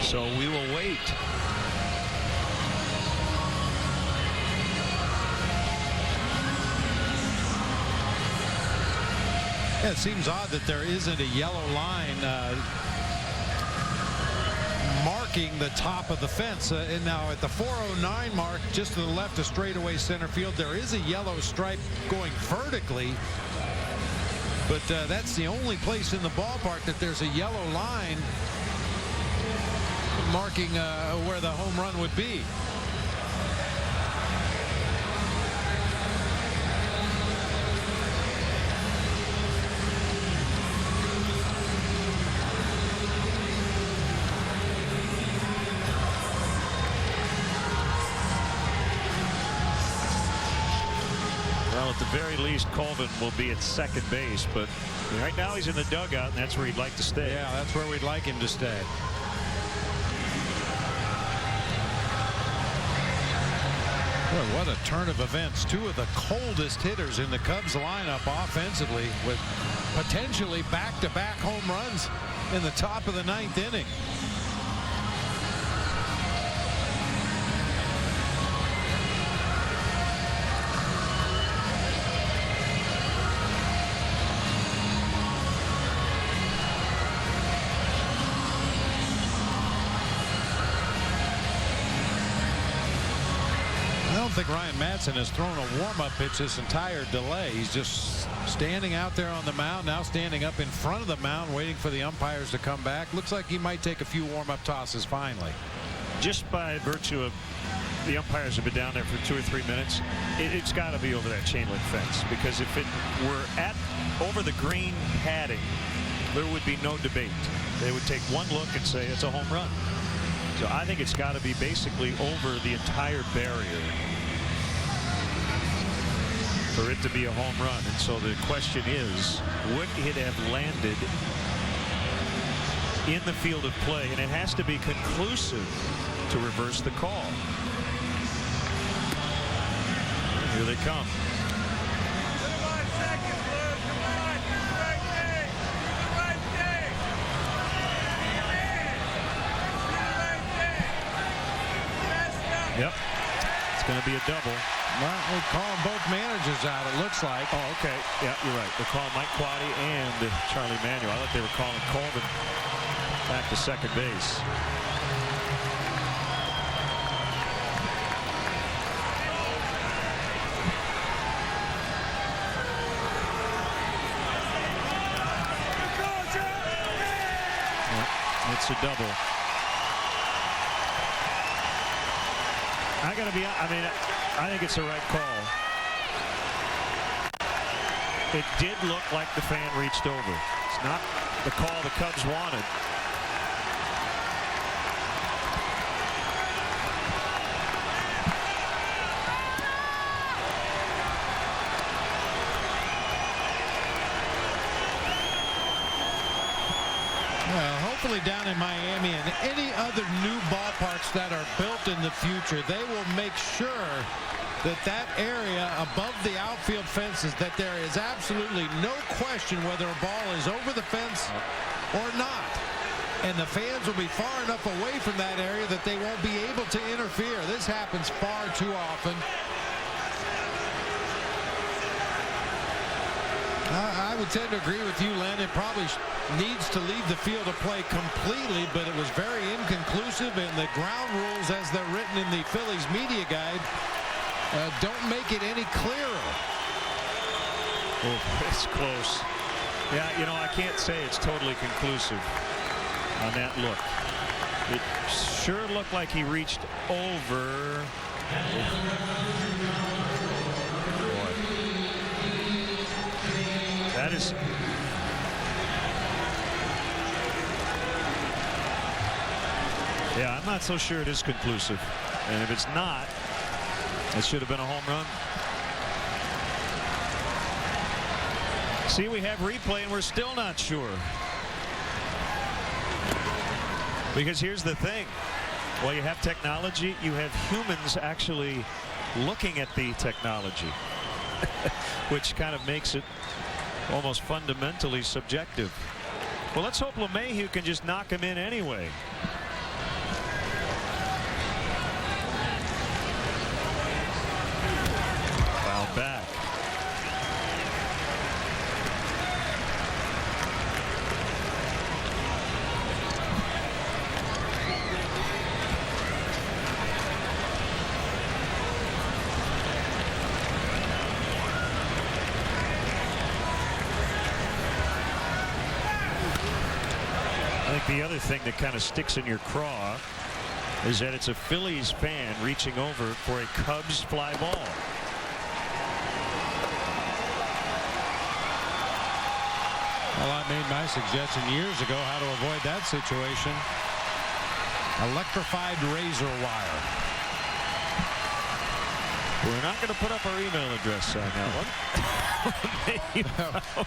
So we will wait. Yeah, it seems odd that there isn't a yellow line marking the top of the fence. And now at the 409 mark, just to the left of straightaway center field, there is a yellow stripe going vertically. But that's the only place in the ballpark that there's a yellow line marking where the home run would be. Well, at the very least, Colvin will be at second base, but right now he's in the dugout, and that's where he'd like to stay. Yeah, that's where we'd like him to stay. Boy, what a turn of events. 2 of the coldest hitters in the Cubs lineup offensively, with potentially back-to-back home runs in the top of the 9th inning. I don't think Ryan Madsen has thrown a warm-up pitch this entire delay. He's just standing out there on the mound, now standing up in front of the mound, waiting for the umpires to come back. Looks like he might take a few warm-up tosses finally. Just by virtue of the umpires have been down there for 2 or 3 minutes, it's got to be over that chain link fence, because if it were over the green padding, there would be no debate. They would take one look and say it's a home run. So I think it's got to be basically over the entire barrier for it to be a home run. And so the question is, would it have landed in the field of play? And it has to be conclusive to reverse the call. Here they come. Yep. It's going to be a double. Well, we're calling both managers out, it looks like. Oh, okay. Yeah, you're right. They're calling Mike Quaddy and Charlie Manuel. I thought they were calling Colvin back to second base. Yeah, it's a double. I think it's the right call. It did look like the fan reached over. It's not the call the Cubs wanted. definitely down in Miami and any other new ballparks that are built in the future, they will make sure that that area above the outfield fences, that there is absolutely no question whether a ball is over the fence or not. And the fans will be far enough away from that area that they won't be able to interfere. This happens far too often. I would tend to agree with you, Len. It probably needs to leave the field of play completely, but it was very inconclusive, and the ground rules as they're written in the Phillies media guide don't make it any clearer. Oh, it's close. Yeah, you know, I can't say it's totally conclusive on that look. It sure looked like he reached over. Boy. That is. Yeah, I'm not so sure it is conclusive. And if it's not, it should have been a home run. See, we have replay and we're still not sure. Because here's the thing. Well, you have technology, you have humans actually looking at the technology, which kind of makes it almost fundamentally subjective. Well, let's hope LeMahieu can just knock him in anyway. Foul back. I think the other thing that kind of sticks in your craw is that it's a Phillies fan reaching over for a Cubs fly ball. Well, I made my suggestion years ago how to avoid that situation. Electrified razor wire. We're not going to put up our email address on that one.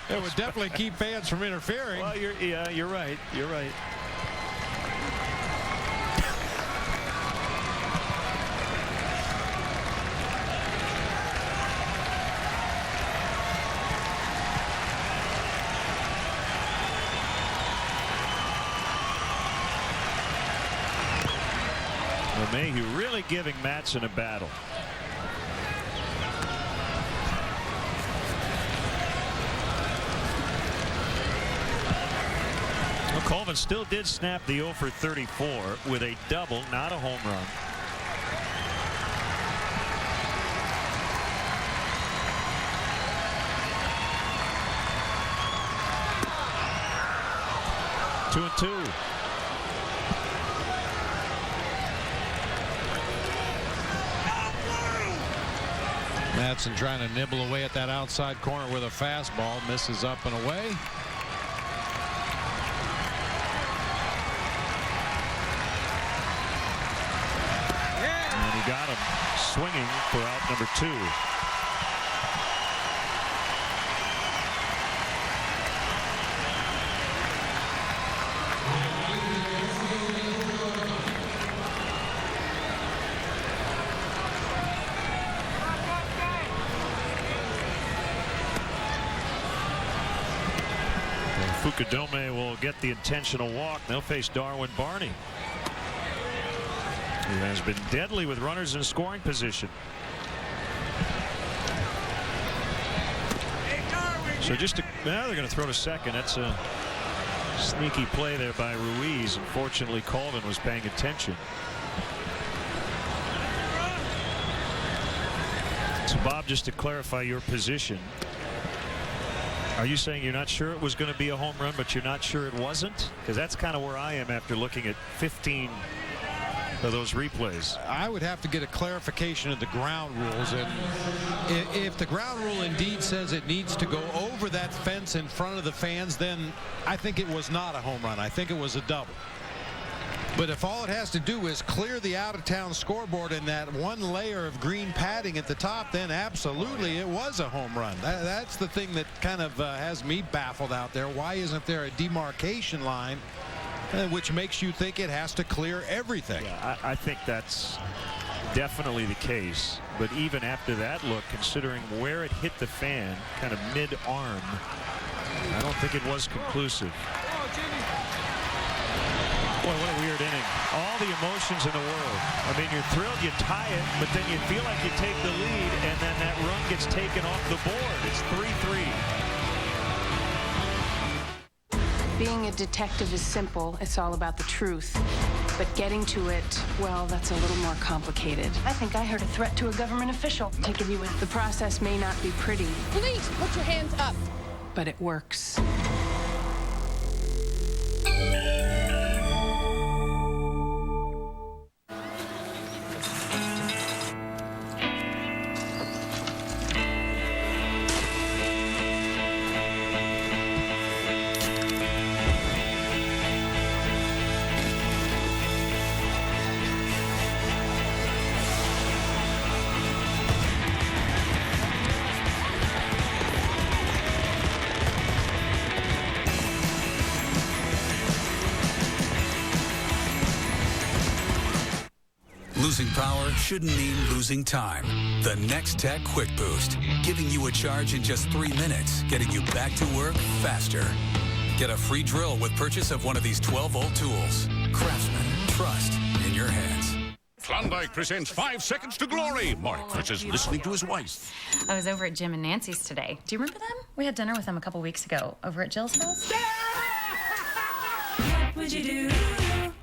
It would definitely keep fans from interfering. Well, you're right. You're right. LeMahieu really giving Matson a battle. Well, Coleman still did snap the 0 for 34 with a double, not a home run. Two and two. Matson trying to nibble away at that outside corner with a fastball. Misses up and away. And he got him swinging for out number 2. Fukudome will get the intentional walk. They'll face Darwin Barney, who has been deadly with runners in scoring position. So just now they're going to throw to second. That's a sneaky play there by Ruiz. Unfortunately, Colvin was paying attention. So Bob, just to clarify your position, are you saying you're not sure it was going to be a home run, but you're not sure it wasn't? Because that's kind of where I am after looking at 15 of those replays. I would have to get a clarification of the ground rules, and if the ground rule indeed says it needs to go over that fence in front of the fans, then I think it was not a home run. I think it was a double. But if all it has to do is clear the out-of-town scoreboard in that one layer of green padding at the top, then absolutely it was a home run. That's the thing that kind of has me baffled out there. Why isn't there a demarcation line which makes you think it has to clear everything. Yeah, I think that's definitely the case. But even after that look, considering where it hit the fan, kind of mid-arm, I don't think it was conclusive. Boy, what a weird inning. All the emotions in the world. I mean, you're thrilled you tie it, but then you feel like you take the lead, and then that run gets taken off the board. It's 3-3. Being a detective is simple. It's all about the truth. But getting to it, well, that's a little more complicated. I think I heard a threat to a government official taking you in. The process may not be pretty. Police, put your hands up. But it works. Losing power shouldn't mean losing time. The Next Tech Quick Boost, giving you a charge in just 3 minutes, getting you back to work faster. Get a free drill with purchase of one of these 12-volt tools. Craftsman, trust in your hands. Klondike presents 5 Seconds to Glory. Mark Chris is listening to his wife. I was over at Jim and Nancy's today. Do you remember them? We had dinner with them a couple weeks ago over at Jill's house. What would you do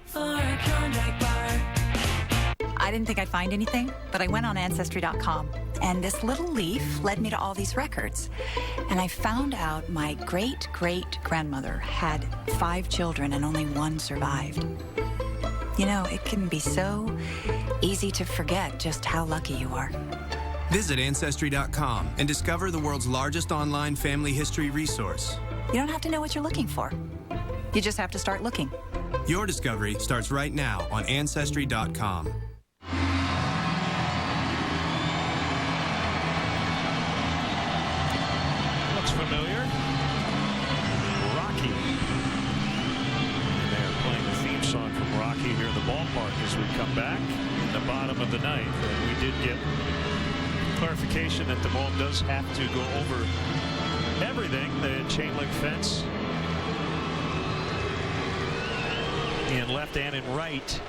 for a Klondike bar? I didn't think I'd find anything, but I went on Ancestry.com, and this little leaf led me to all these records. And I found out my great-great-grandmother had 5 children and only 1 survived. You know, it can be so easy to forget just how lucky you are. Visit Ancestry.com and discover the world's largest online family history resource. You don't have to know what you're looking for. You just have to start looking. Your discovery starts right now on Ancestry.com. Looks familiar. Rocky. They're playing the theme song from Rocky here in the ballpark as we come back in the bottom of the ninth. And we did get clarification that the ball does have to go over everything. The chain link fence in left and in right.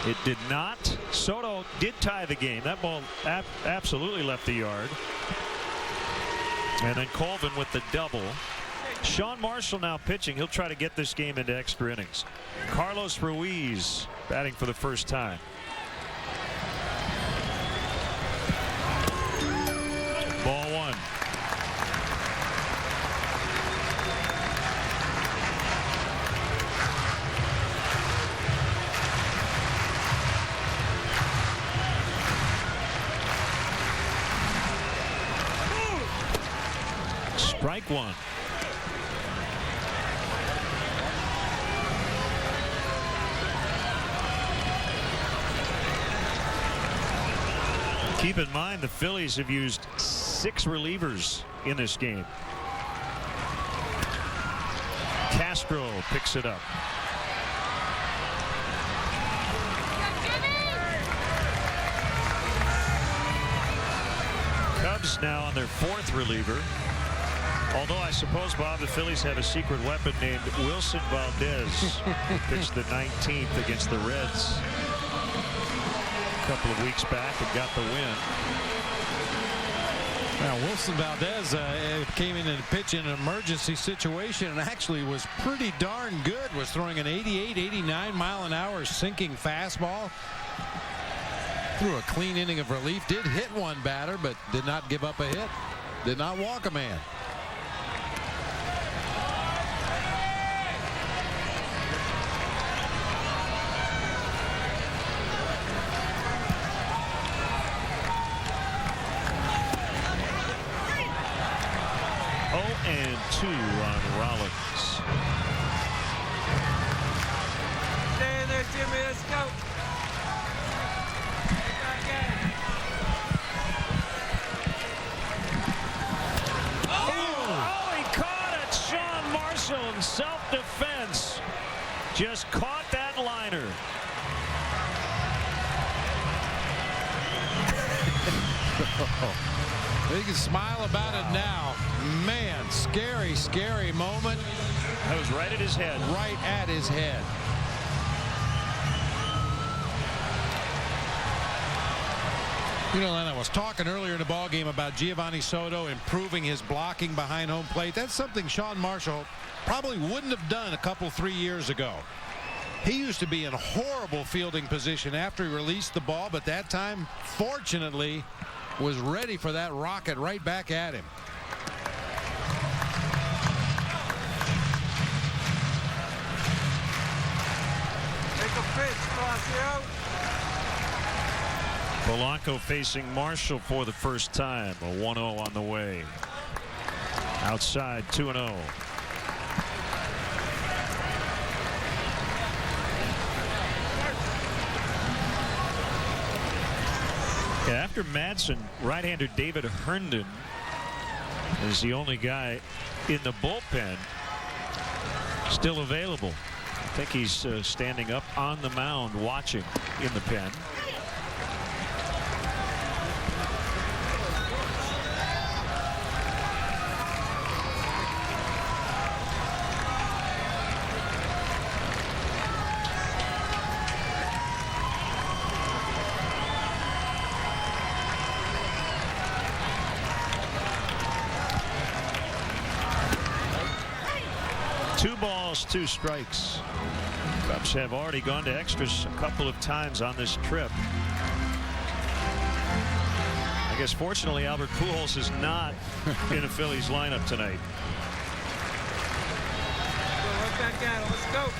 It did not. Soto did tie the game. That ball absolutely left the yard. And then Colvin with the double. Sean Marshall now pitching. He'll try to get this game into extra innings. Carlos Ruiz batting for the first time. Ball 1. Strike 1. Keep in mind the Phillies have used 6 relievers in this game. Castro picks it up. Cubs now on their 4th reliever. Although I suppose, Bob, the Phillies have a secret weapon named Wilson Valdez. Pitched the 19th against the Reds a couple of weeks back and got the win. Now, Wilson Valdez came in and pitched in an emergency situation and actually was pretty darn good. Was throwing an 88, 89 mile an hour sinking fastball. Threw a clean inning of relief. Did hit one batter, but did not give up a hit. Did not walk a man. And 2 on Rollins. Stay there, Jimmy. Let's go. Oh, he caught it. Sean Marshall in self-defense. just caught that liner. They can smile about it now. Man, scary, scary moment. That was right at his head. Right at his head. You know, Len, I was talking earlier in the ballgame about Giovanni Soto improving his blocking behind home plate. That's something Sean Marshall probably wouldn't have done a couple, 3 years ago. He used to be in horrible fielding position after he released the ball, but that time, fortunately, was ready for that rocket right back at him. Take a pitch, Palacio. Polanco facing Marshall for the first time. A 1-0 on the way. Outside, 2-0. After Madsen, right-hander David Herndon is the only guy in the bullpen still available. I think he's standing up on the mound watching in the pen. Two strikes. Cubs have already gone to extras a couple of times on this trip. I guess fortunately Albert Pujols is not in the Phillies lineup tonight. Go right back at him. Let's go.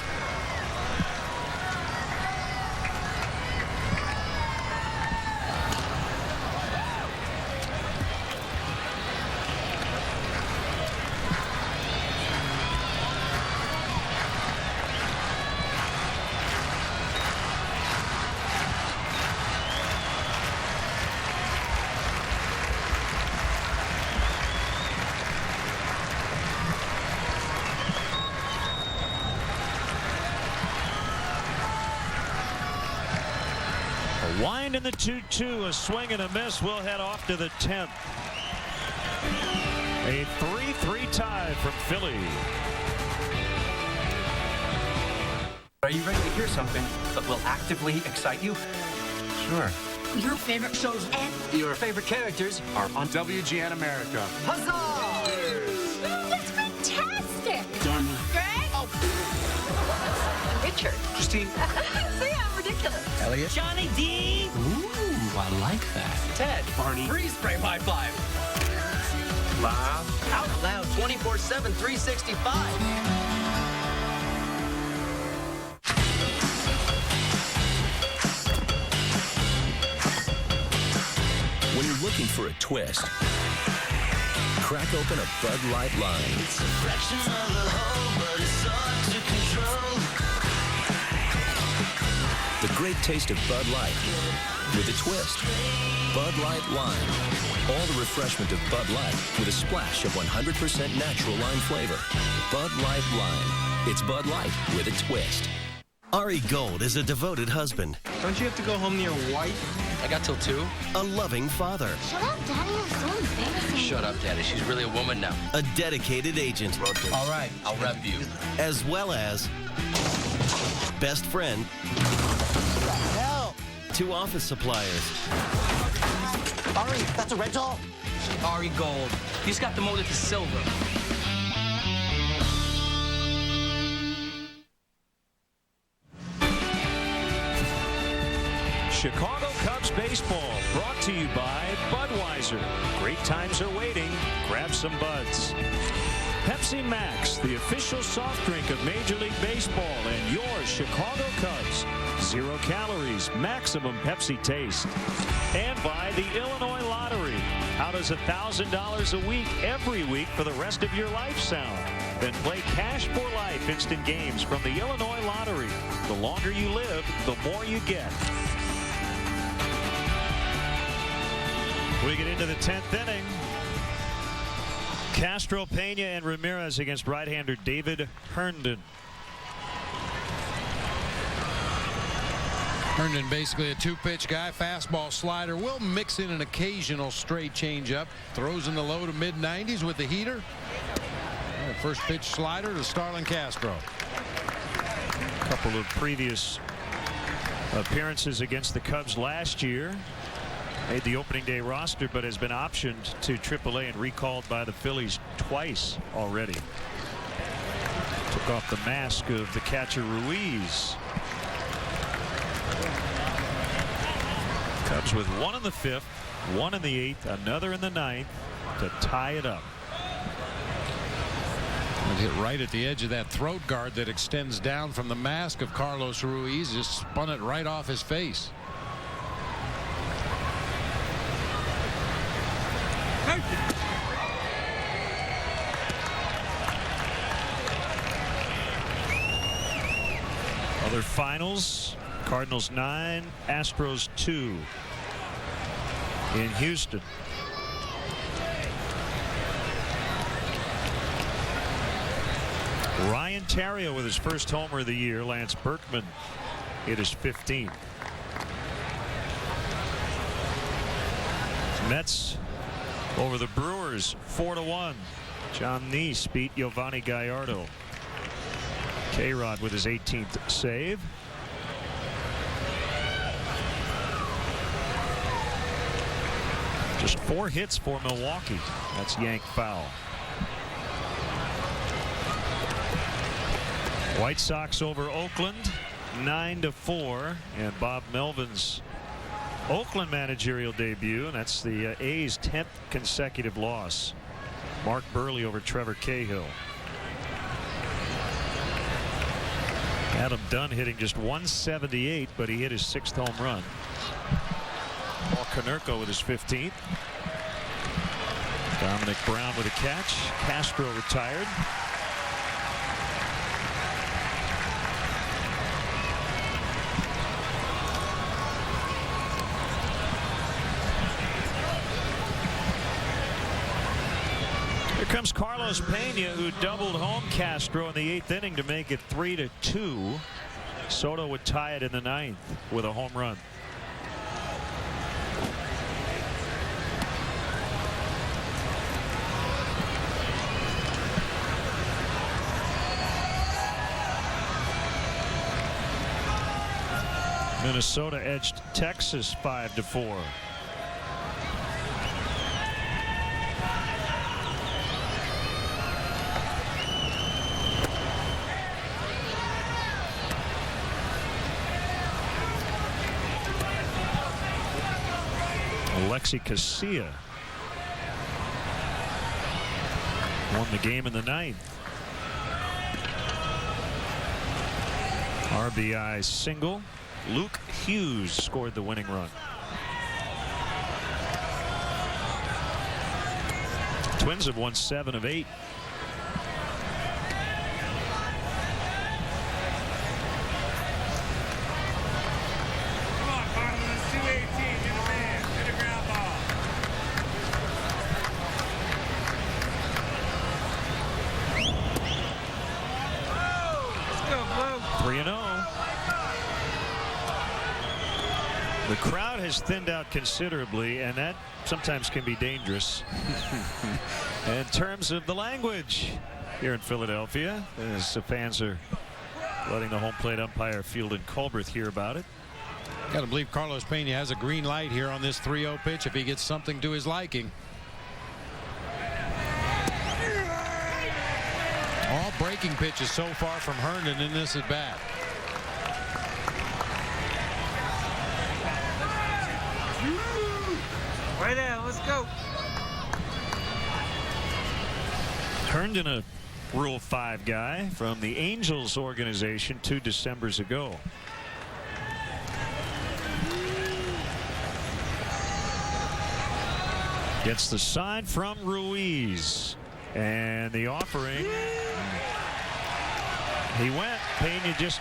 Wind in the 2-2, a swing and a miss. We'll head off to the 10th. A 3-3 tie from Philly. Are you ready to hear something that will actively excite you? Sure. Your favorite shows and Your favorite characters are on WGN America. Huzzah! That's fantastic! Darwin. Greg? Oh. Richard. Christine. See, I'm ridiculous. Elliot. Johnny D. Ooh, I like that. Ted. Barney. Freeze frame high five. Laugh. Out loud 24/7 365. When you're looking for a twist, crack open a Bud Light line. It's a fraction of the whole, but it's hard to control. The great taste of Bud Light with a twist. Bud Light Lime. All the refreshment of Bud Light with a splash of 100% natural lime flavor. Bud Light Lime. It's Bud Light with a twist. Ari Gold is a devoted husband. Don't you have to go home to your wife? I got till 2. A loving father. Shut up, Daddy. I'm so embarrassing. Shut up, Daddy. She's really a woman now. A dedicated agent. All right, I'll rep you. As well as best friend. Hell! 2 office suppliers. Ari, that's a rental? Ari Gold. He's got the motor to silver. Chicago Cubs baseball brought to you by Budweiser. Great times are waiting. Grab some buds. Pepsi Max, the official soft drink of Major League Baseball and your Chicago Cubs. 0 calories, maximum Pepsi taste. And by the Illinois Lottery. How does $1,000 a week every week for the rest of your life sound? Then play Cash for Life instant games from the Illinois Lottery. The longer you live, the more you get. We get into the 10th inning. Castro, Pena, and Ramirez against right-hander David Herndon. Herndon basically a two-pitch guy, fastball, slider, will mix in an occasional straight changeup. Throws in the low to mid-90s with the heater. And first pitch slider to Starlin Castro. A couple of previous appearances against the Cubs last year. Made the opening day roster, but has been optioned to AAA and recalled by the Phillies twice already. Took off the mask of the catcher Ruiz. Cubs with one in the 5th, one in the 8th, another in the 9th to tie it up. And hit right at the edge of that throat guard that extends down from the mask of Carlos Ruiz. Just spun it right off his face. Other finals: Cardinals 9, Astros 2 in Houston. Ryan Theriot with his first homer of the year. Lance Berkman hit his 15th. Mets over the Brewers 4-1. John Neese beat Giovanni Gallardo. K-Rod with his 18th save. Just 4 hits for Milwaukee. That's yanked foul. White Sox over Oakland 9-4, and Bob Melvin's Oakland managerial debut, and that's the A's 10th consecutive loss. Mark Burley over Trevor Cahill. Adam Dunn hitting just 178, but he hit his 6th home run. Paul Konerko with his 15th. Dominic Brown with a catch. Castro retired. Here comes Carlos Pena, who doubled home Castro in the 8th inning to make it 3-2. Soto would tie it in the 9th with a home run. Minnesota edged Texas 5-4. Alexi Casilla won the game in the 9th. RBI single. Luke Hughes scored the winning run. Twins have won 7 of 8. The crowd has thinned out considerably, and that sometimes can be dangerous. In terms of the language here in Philadelphia, as the fans are letting the home plate umpire Fieldon Culbreth hear about it. Got to believe Carlos Pena has a green light here on this 3-0 pitch if he gets something to his liking. All breaking pitches so far from Herndon in this at bat. Right there, let's go. Herndon, a Rule 5 guy from the Angels organization 2 Decembers ago. Gets the sign from Ruiz, and the offering. He went. Pena just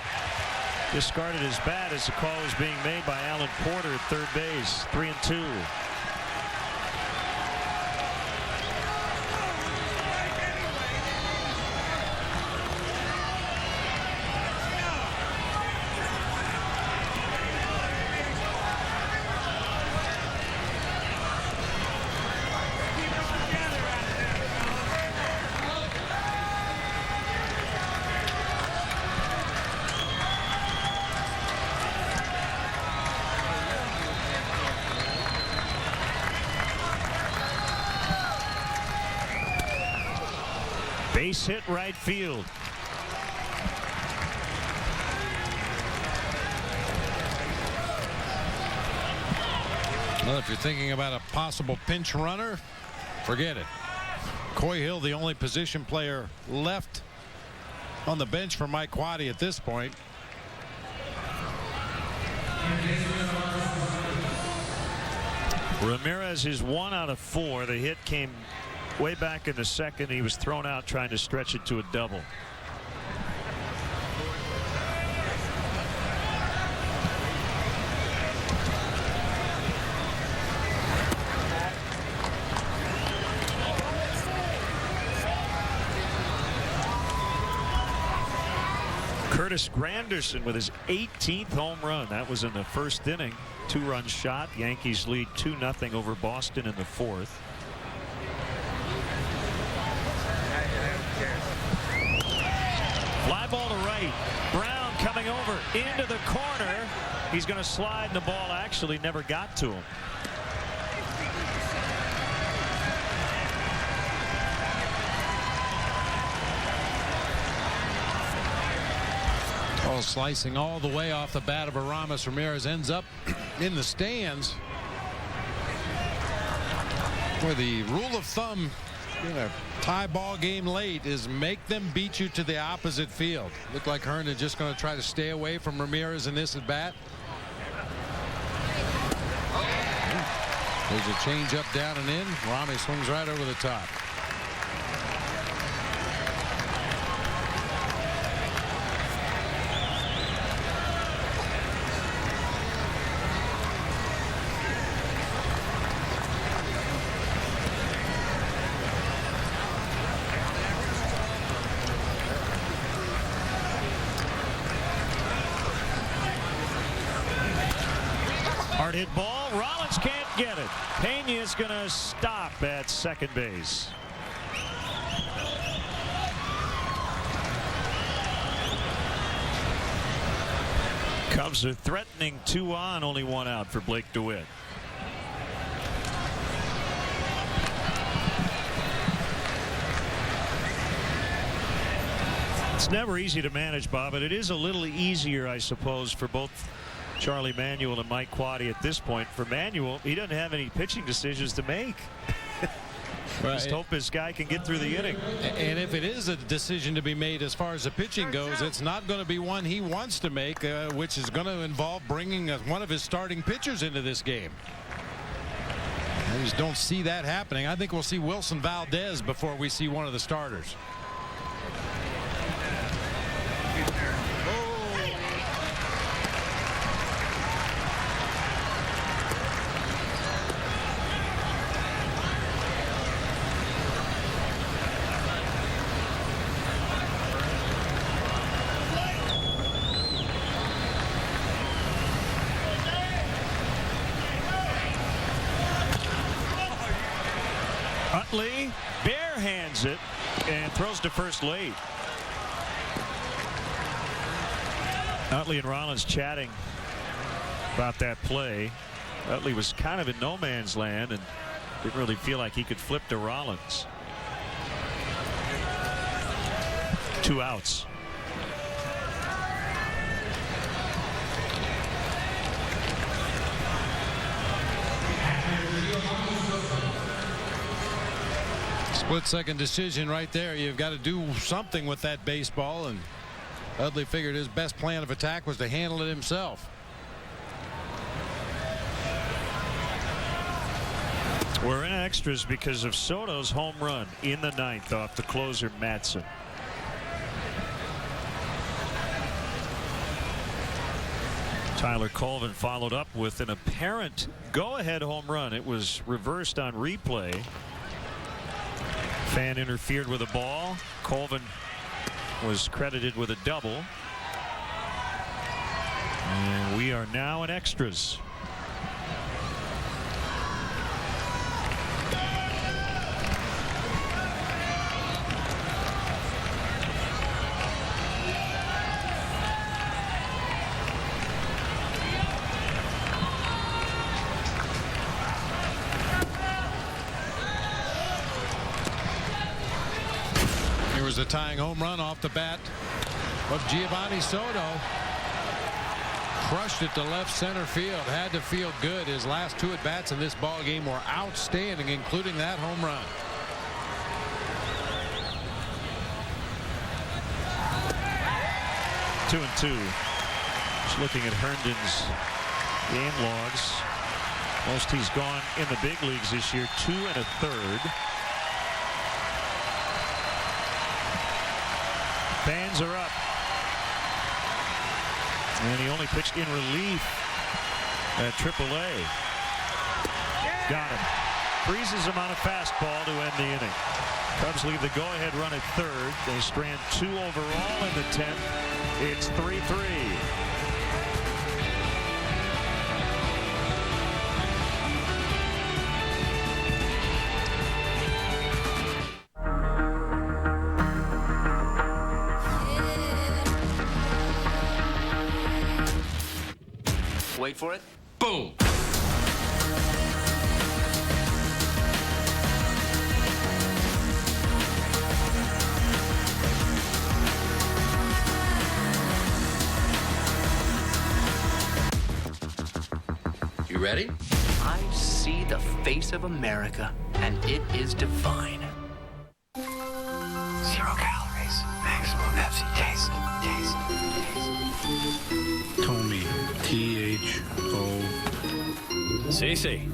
discarded his bat as the call was being made by Alan Porter at third base. 3-2. Base hit right field. Well, if you're thinking about a possible pinch runner, forget it. Coy Hill, the only position player left on the bench for Mike Quade at this point. Ramirez is 1 out of 4. The hit came way back in the second. He was thrown out trying to stretch it to a double. Curtis Granderson with his 18th home run. That was in the first inning. 2-run shot. Yankees lead 2-0 over Boston in the fourth. Fly ball to right. Brown coming over into the corner. He's going to slide, and the ball actually never got to him. Oh, slicing all the way off the bat of Aramis. Ramirez ends up in the stands. Where the rule of thumb in a tie ball game late is make them beat you to the opposite field. Looked like Hearn is just going to try to stay away from Ramirez in this at bat. There's a change up, down, and in. Rami swings right over the top. Hard hit ball. Rollins can't get it. Pena is going to stop at second base. Cubs are threatening 2 on, only 1 out for Blake DeWitt. It's never easy to manage, Bob, but it is a little easier, I suppose, for both Charlie Manuel and Mike Quade at this point. For Manuel, he doesn't have any pitching decisions to make. Just hope this guy can get through the inning. And if it is a decision to be made as far as the pitching goes, it's not going to be one he wants to make, which is going to involve bringing one of his starting pitchers into this game. I just don't see that happening. I think we'll see Wilson Valdez before we see one of the starters. Utley barehands it and throws to first late. Utley and Rollins chatting about that play. Utley was kind of in no man's land and didn't really feel like he could flip to Rollins. 2 outs. Split-second decision right there. You've got to do something with that baseball, and Utley figured his best plan of attack was to handle it himself. We're in extras because of Soto's home run in the 9th off the closer Matson. Tyler Colvin followed up with an apparent go-ahead home run. It was reversed on replay. Fan interfered with a ball. Colvin was credited with a double. And we are now in extras. Here's a tying home run off the bat of Giovanni Soto. Crushed it to left center field. Had to feel good. His last 2 at-bats in this ball game were outstanding, including that home run. Two and two. Just looking at Herndon's game logs. Most he's gone in the big leagues this year, 2 1/3. Fans are up. And he only pitched in relief at AAA. Got him. Freezes him on a fastball to end the inning. Cubs leave the go-ahead run at third. They strand 2 overall in the 10th. It's 3-3. Wait for it. Boom. You ready? I see the face of America, and it is divine. 0 calories. Maximum Pepsi taste. Tommy. T-H-O. CC.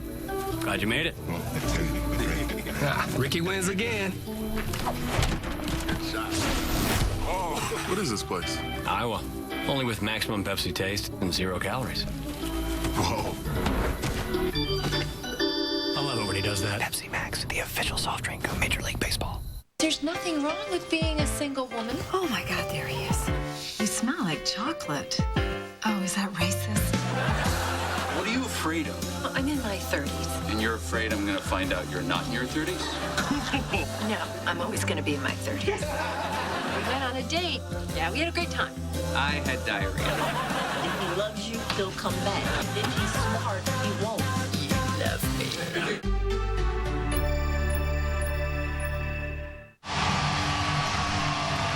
Glad you made it. Ricky wins again. Oh, what is this place? Iowa. Only with maximum Pepsi taste and 0 calories. Whoa. I love it when he does that. Pepsi Max, the official soft drink of Major League Baseball. There's nothing wrong with being a single woman. Oh my God, there he is. You smell like chocolate. Oh, is that racist? What are you afraid of? I'm in my 30s. And you're afraid I'm going to find out you're not in your 30s? No, I'm always going to be in my 30s. We went on a date. Yeah, we had a great time. I had diarrhea. If he loves you, he'll come back. If he's smart, he won't. You love me.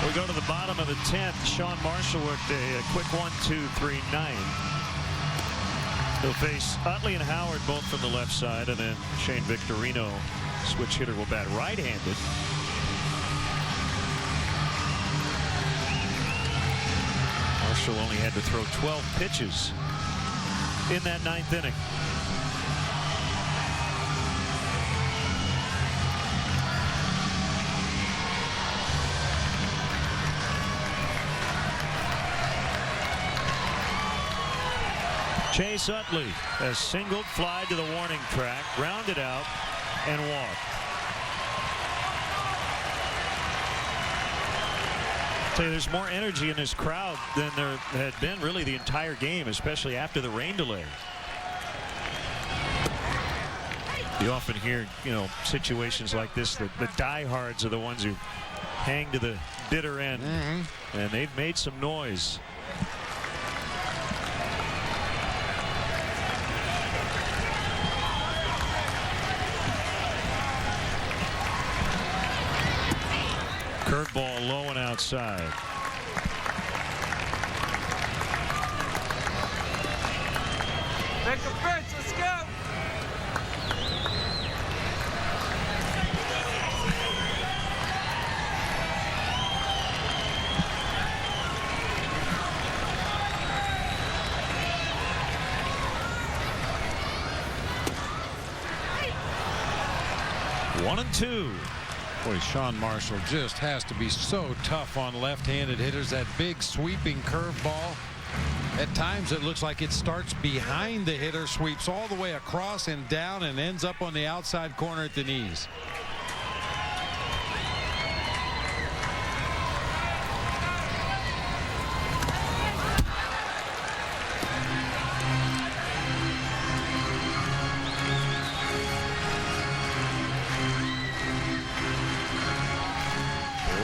We go to the bottom of the 10th. Sean Marshall worked a quick 1-2-3-9. He'll face Utley and Howard both from the left side, and then Shane Victorino, switch hitter, will bat right-handed. Marshall only had to throw 12 pitches in that 9th inning. Chase Utley has singled, fly to the warning track, grounded out, and walked. Tell you, there's more energy in this crowd than there had been really the entire game, especially after the rain delay. You often hear, situations like this, the diehards are the ones who hang to the bitter end, and they've made some noise. Curveball low and outside. Take a pitch, let's go. One and two. Boy, Sean Marshall just has to be so tough on left-handed hitters. That big sweeping curveball. At times it looks like it starts behind the hitter, sweeps all the way across and down, and ends up on the outside corner at the knees.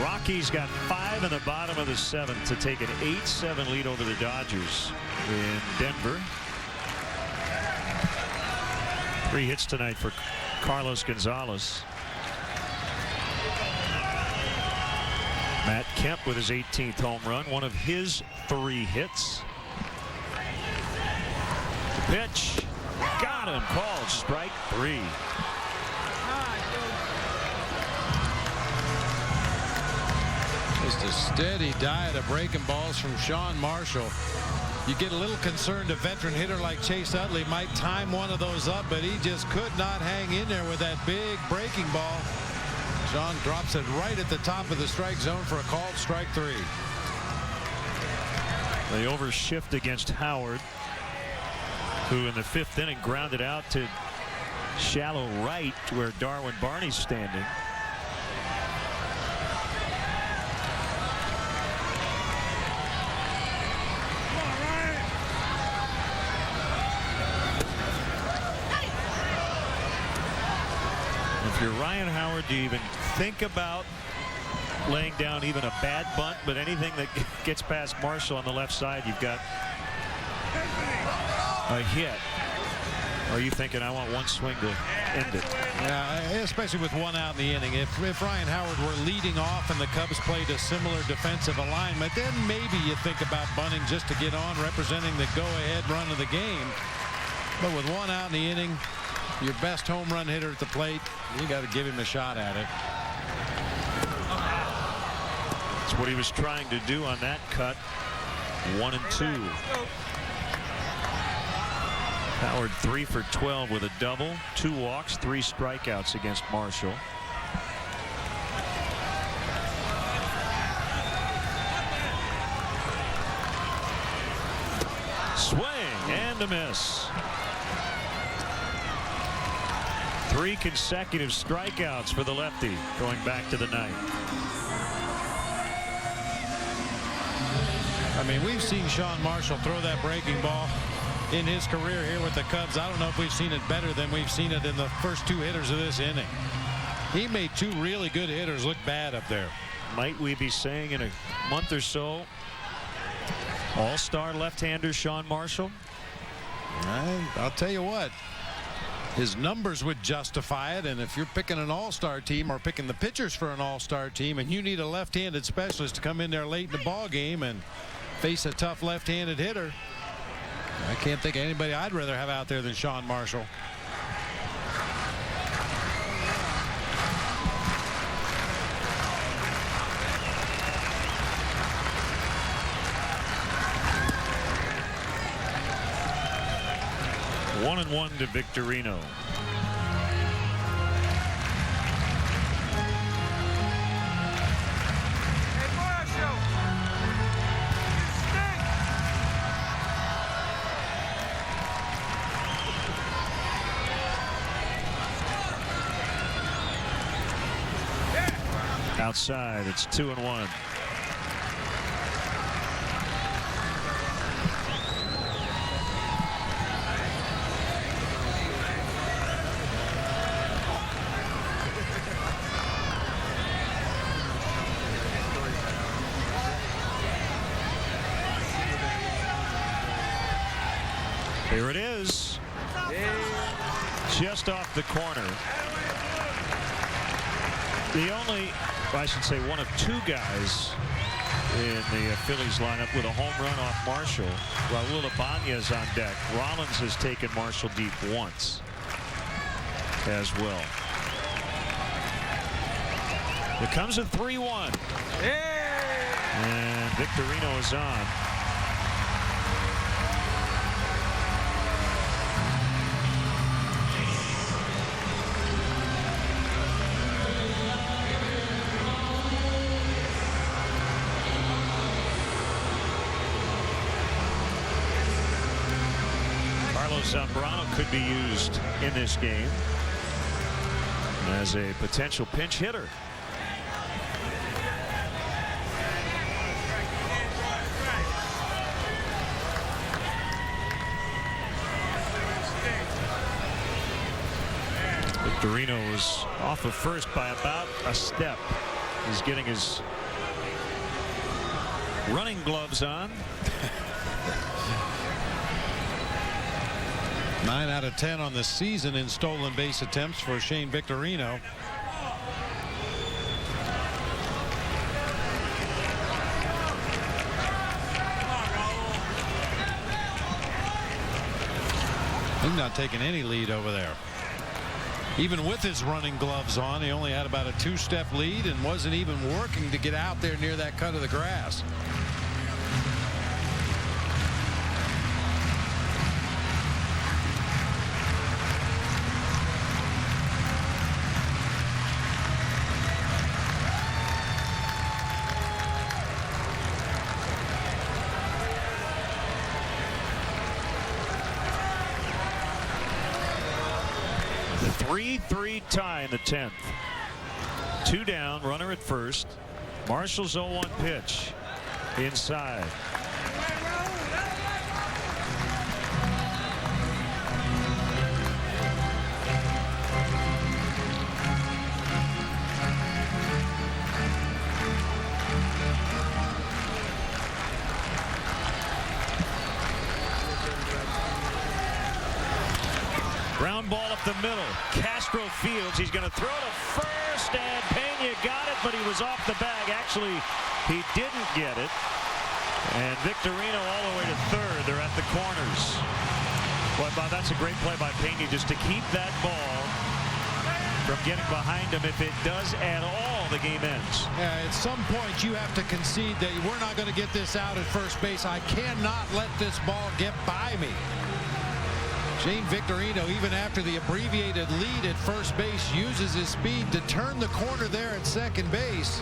Rockies got 5 in the bottom of the 7th to take an 8-7 lead over the Dodgers in Denver. 3 hits tonight for Carlos Gonzalez. Matt Kemp with his 18th home run, one of his 3 hits. The pitch, got him, called strike 3. Just a steady diet of breaking balls from Sean Marshall. You get a little concerned a veteran hitter like Chase Utley might time one of those up, but he just could not hang in there with that big breaking ball. Sean drops it right at the top of the strike zone for a called strike 3. They overshift against Howard, who in the 5th inning grounded out to shallow right where Darwin Barney's standing. If you're Ryan Howard, do you even think about laying down even a bad bunt? But anything that gets past Marshall on the left side, you've got a hit. Or are you thinking, I want one swing to end it? Yeah, especially with 1 out in the inning. If Ryan Howard were leading off and the Cubs played a similar defensive alignment, then maybe you think about bunting just to get on, representing the go-ahead run of the game. But with 1 out in the inning, your best home run hitter at the plate, you got to give him a shot at it. That's what he was trying to do on that cut. 1 and 2. Howard 3 for 12 with a double, 2 walks, 3 strikeouts against Marshall. Swing and a miss. 3 consecutive strikeouts for the lefty going back to the ninth. I mean, we've seen Sean Marshall throw that breaking ball in his career here with the Cubs. I don't know if we've seen it better than we've seen it in the first 2 hitters of this inning. He made 2 really good hitters look bad up there. Might we be saying in a month or so, all-star left-hander Sean Marshall? I'll tell you what, his numbers would justify it. And if you're picking an all-star team or picking the pitchers for an all-star team and you need a left-handed specialist to come in there late in the ball game and face a tough left-handed hitter, I can't think of anybody I'd rather have out there than Sean Marshall. One and 1 to Victorino. Outside, it's 2 and 1. Here it is. Just off the corner. The only, I should say, one of 2 guys in the Phillies lineup with a home run off Marshall. Raul Ibanez on deck. Rollins has taken Marshall deep once as well. Here comes a 3-1. And Victorino is on. Zambrano could be used in this game as a potential pinch hitter. Victorino was off of first by about a step. He's getting his running gloves on. 9 out of 10 on the season in stolen base attempts for Shane Victorino. He's not taking any lead over there. Even with his running gloves on, he only had about a 2-step lead and wasn't even working to get out there near that cut of the grass. The 3-3 tie in the 10th. 2 down, runner at first. Marshall's 0-1 pitch. Inside. Ground ball up the middle. Castro fields. He's going to throw to first, and Pena got it, but he was off the bag. Actually, he didn't get it. And Victorino all the way to third. They're at the corners. Boy, Bob, that's a great play by Pena just to keep that ball from getting behind him. If it does at all, the game ends. Yeah, at some point you have to concede that we're not going to get this out at first base. I cannot let this ball get by me. Shane Victorino, even after the abbreviated lead at first base, uses his speed to turn the corner there at second base.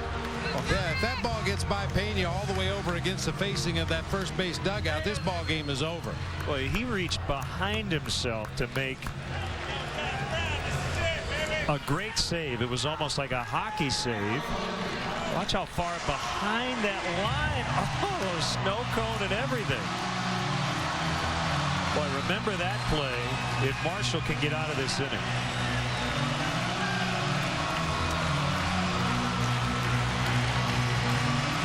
Yeah, if that ball gets by Pena all the way over against the facing of that first base dugout, this ball game is over. Boy, he reached behind himself to make a great save. It was almost like a hockey save. Watch how far behind that line. Oh, snow cone and everything. Boy, remember that play if Marshall can get out of this inning.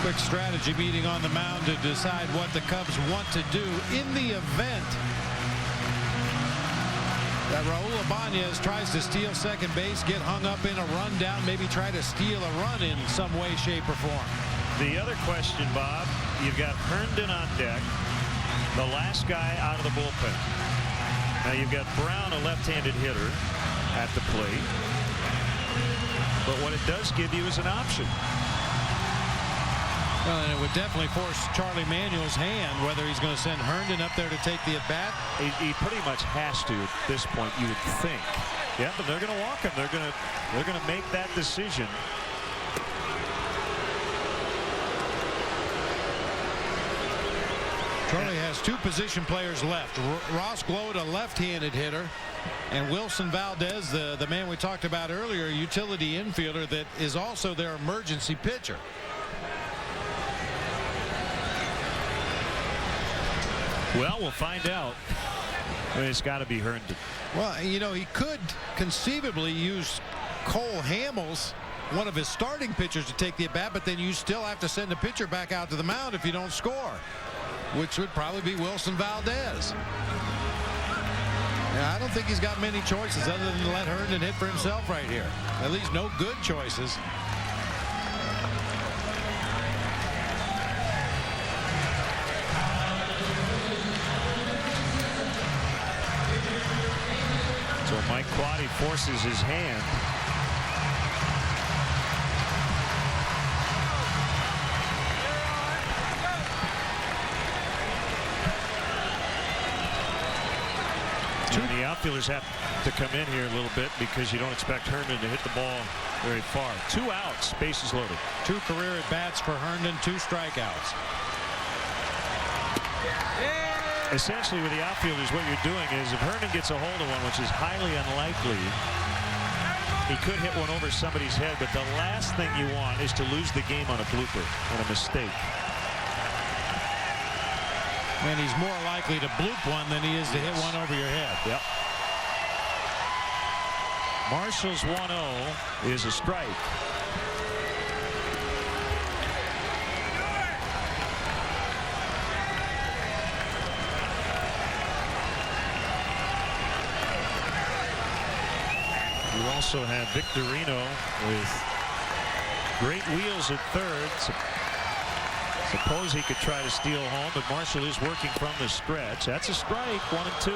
Quick strategy meeting on the mound to decide what the Cubs want to do in the event that Raul Ibanez tries to steal second base, get hung up in a run down, maybe try to steal a run in some way, shape, or form. The other question, Bob, you've got Herndon on deck, the last guy out of the bullpen. Now you've got Brown, a left-handed hitter, at the plate. But what it does give you is an option. Well, and it would definitely force Charlie Manuel's hand whether he's going to send Herndon up there to take the at-bat. He pretty much has to at this point, you would think. Yeah, but they're going to walk him. They're going to make that decision. Charlie has 2 position players left. Ross Gload, a left-handed hitter, and Wilson Valdez, the man we talked about earlier, utility infielder that is also their emergency pitcher. Well, we'll find out. I mean, it's got to be Herndon. Well, you know, he could conceivably use Cole Hamels, one of his starting pitchers, to take the at-bat, but then you still have to send a pitcher back out to the mound if you don't score, which would probably be Wilson Valdez. Yeah, I don't think he's got many choices other than to let Herndon hit for himself right here. At least no good choices. So Mike Quaddy forces his hand. And the outfielders have to come in here a little bit because you don't expect Herndon to hit the ball very far. 2 outs, bases loaded. 2 career at bats for Herndon, 2 strikeouts. Essentially with the outfielders, what you're doing is if Herndon gets a hold of one, which is highly unlikely, he could hit one over somebody's head, but the last thing you want is to lose the game on a blooper, on a mistake. And he's more likely to bloop one than he is to hit one over your head. Yep. Marshall's 1-0 is a strike. You also have Victorino with great wheels at third. Suppose he could try to steal home, but Marshall is working from the stretch. That's a strike, 1-2.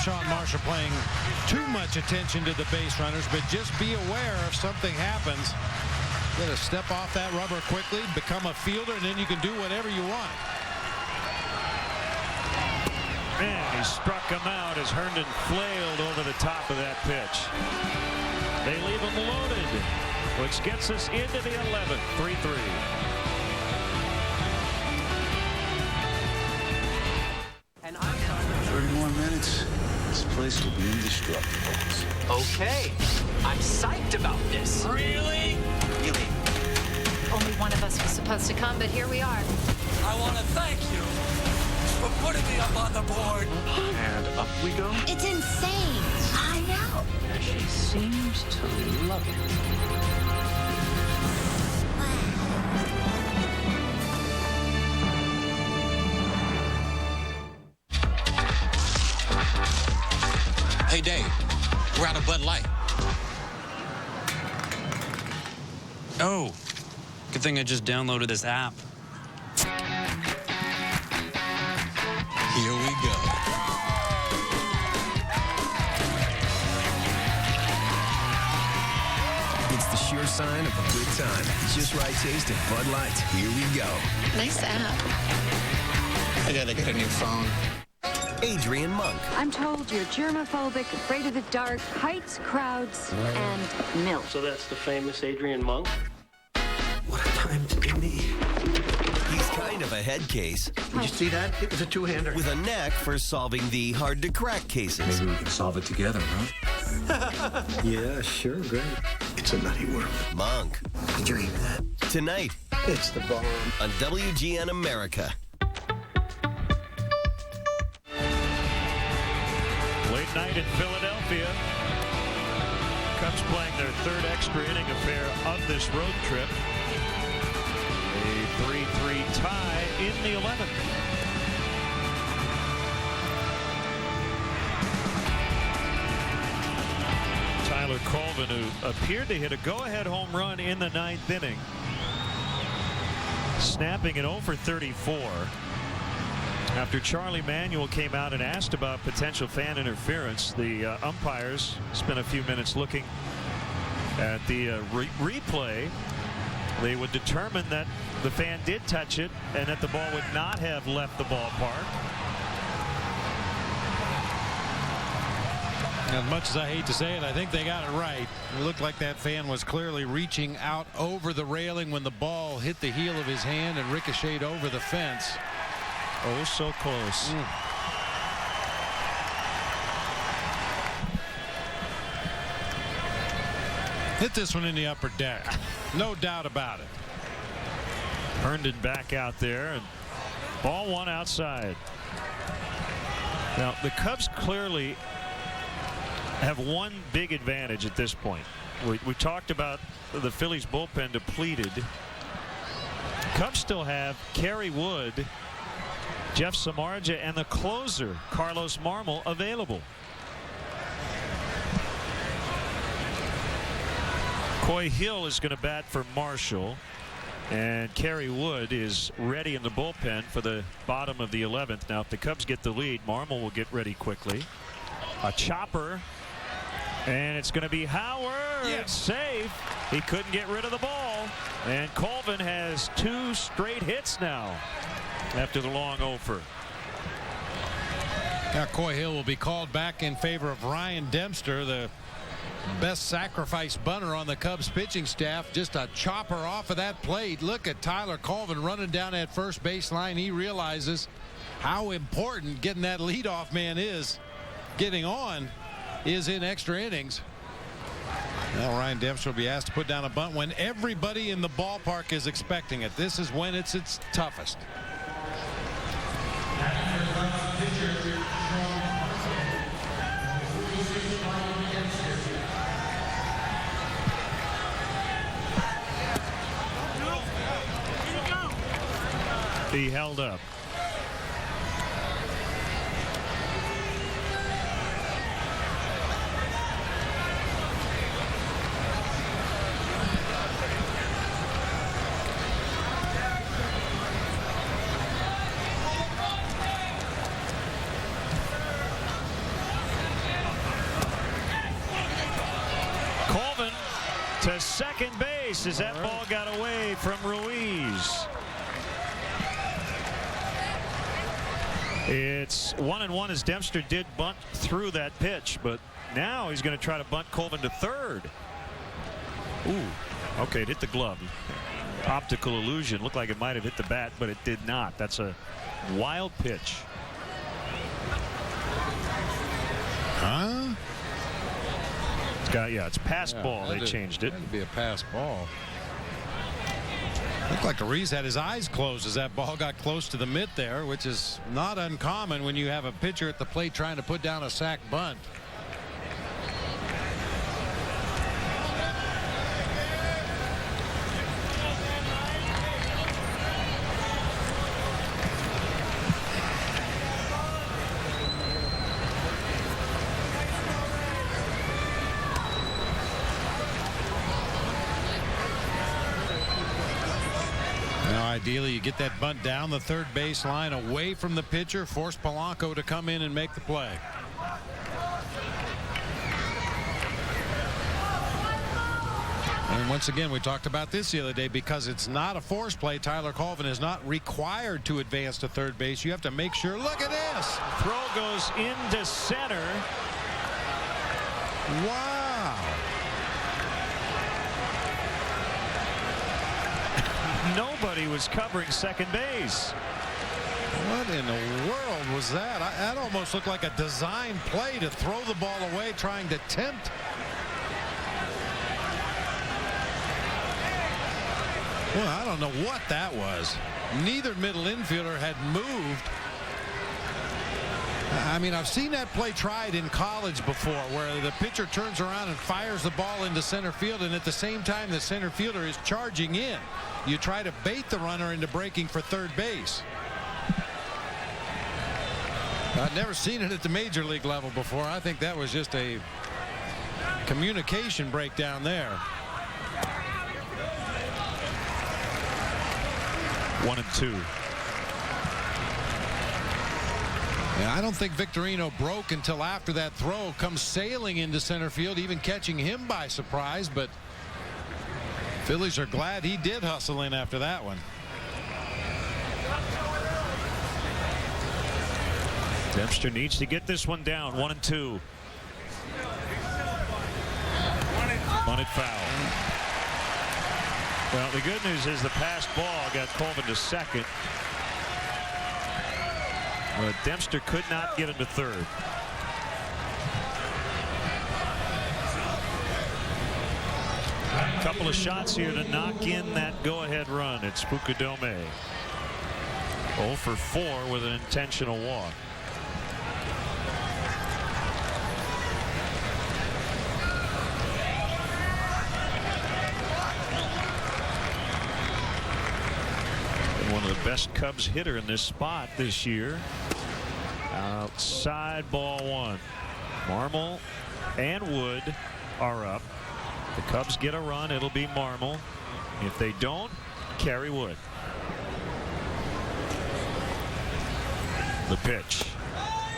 Sean Marshall paying too much attention to the base runners, but just be aware if something happens. You got to step off that rubber quickly, become a fielder, and then you can do whatever you want. And he struck him out as Herndon flailed over the top of that pitch. They leave him loaded, which gets us into the 11th, 3-3. And I'm 30 more minutes. This place will be indestructible. okay. I'm psyched about this. Really? Really? Only one of us was supposed to come, but here we are. I want to thank you for putting me up on the board. And up we go. It's insane. I know. She seems to love it. Hey, Dave, we're out of Bud Light. Oh, good thing I just downloaded this app. Here we go. It's the sure sign of a good time. Just right taste of Bud Light. Here we go. Nice app. I gotta get a new phone. Adrian Monk. I'm told you're germophobic, afraid of the dark, heights, crowds, and milk. So that's the famous Adrian Monk? What a time to be me. He's kind of a head case. Did you see that? It was a two-hander. With a knack for solving the hard-to-crack cases. Maybe we can solve it together, huh? Yeah, sure, great. It's a nutty world. Monk. Did you hear that? Tonight. It's the bomb. On WGN America. Late night in Philadelphia. Cubs playing their third extra inning affair of this road trip. A 3-3 tie in the 11th. Tyler Colvin, who appeared to hit a go-ahead home run in the 9th inning, snapping an 0 for 34. After Charlie Manuel came out and asked about potential fan interference, the umpires spent a few minutes looking at the replay. They would determine that the fan did touch it and that the ball would not have left the ballpark. As much as I hate to say it, I think they got it right. It looked like that fan was clearly reaching out over the railing when the ball hit the heel of his hand and ricocheted over the fence. Oh, so close. Hit this one in the upper deck. No doubt about it. Herndon back out there, and ball one outside. Now, the Cubs clearly have one big advantage at this point. We talked about the Phillies bullpen depleted. Cubs still have Kerry Wood, Jeff Samardzija, and the closer, Carlos Marmol, available. Coy Hill is going to bat for Marshall, and Kerry Wood is ready in the bullpen for the bottom of the 11th. Now, if the Cubs get the lead, Marmol will get ready quickly. A chopper, and it's going to be Howard. It's safe. He couldn't get rid of the ball, and Colvin has 2 straight hits now after the long over. Now Coy Hill will be called back in favor of Ryan Dempster, the best sacrifice bunter on the Cubs pitching staff. Just a chopper off of that plate. Look at Tyler Colvin running down that first baseline. He realizes how important getting that leadoff man is. Getting on is in extra innings. Now Ryan Dempster will be asked to put down a bunt when everybody in the ballpark is expecting it. This is when it's its toughest. He held up. Colvin to second base as that ball got away from Ruiz. It's 1-1 as Dempster did bunt through that pitch, but now he's going to try to bunt Colvin to third. Ooh, okay, it hit the glove. Optical illusion. Looked like it might have hit the bat, but it did not. That's a wild pitch. Huh? Yeah, it's pass ball. They changed it. Had to be a pass ball. Looked like Ruiz had his eyes closed as that ball got close to the mitt there, which is not uncommon when you have a pitcher at the plate trying to put down a sac bunt. Ideally, you get that bunt down the third base line away from the pitcher, force Polanco to come in and make the play. And once again, we talked about this the other day, because it's not a force play. Tyler Colvin is not required to advance to third base. You have to make sure. Look at this. Throw goes into center. Wow. Nobody was covering second base. What in the world was that? That almost looked like a design play to throw the ball away, trying to tempt. Well, I don't know what that was. Neither middle infielder had moved. I mean, I've seen that play tried in college before, where the pitcher turns around and fires the ball into center field, and at the same time the center fielder is charging in. You try to bait the runner into breaking for third base. I've never seen it at the major league level before. I think that was just a communication breakdown there. 1-2. Yeah, I don't think Victorino broke until after that throw comes sailing into center field, even catching him by surprise. But Phillies are glad he did hustle in after that one. Dempster needs to get this one down. 1-2. Bunted foul. Well, the good news is the pass ball got Colvin to second. But Dempster could not get him to third. A couple of shots here to knock in that go-ahead run. It's Spukadome. 0 for 4 with an intentional walk. One of the best Cubs hitter in this spot this year. Outside, ball one. Marmol and Wood are up. The Cubs get a run, it'll be Marmol. If they don't, Kerry Wood. The pitch.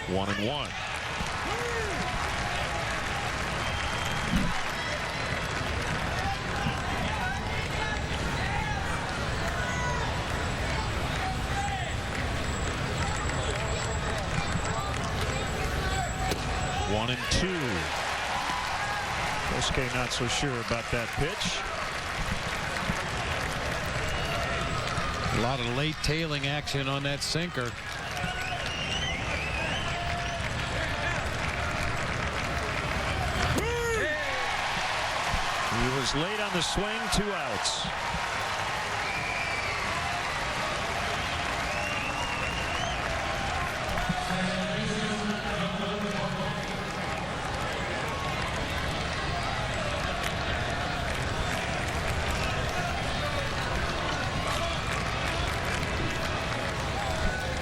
1-1. One and two. Kosuke not so sure about that pitch. A lot of late tailing action on that sinker. He was late on the swing, 2 outs.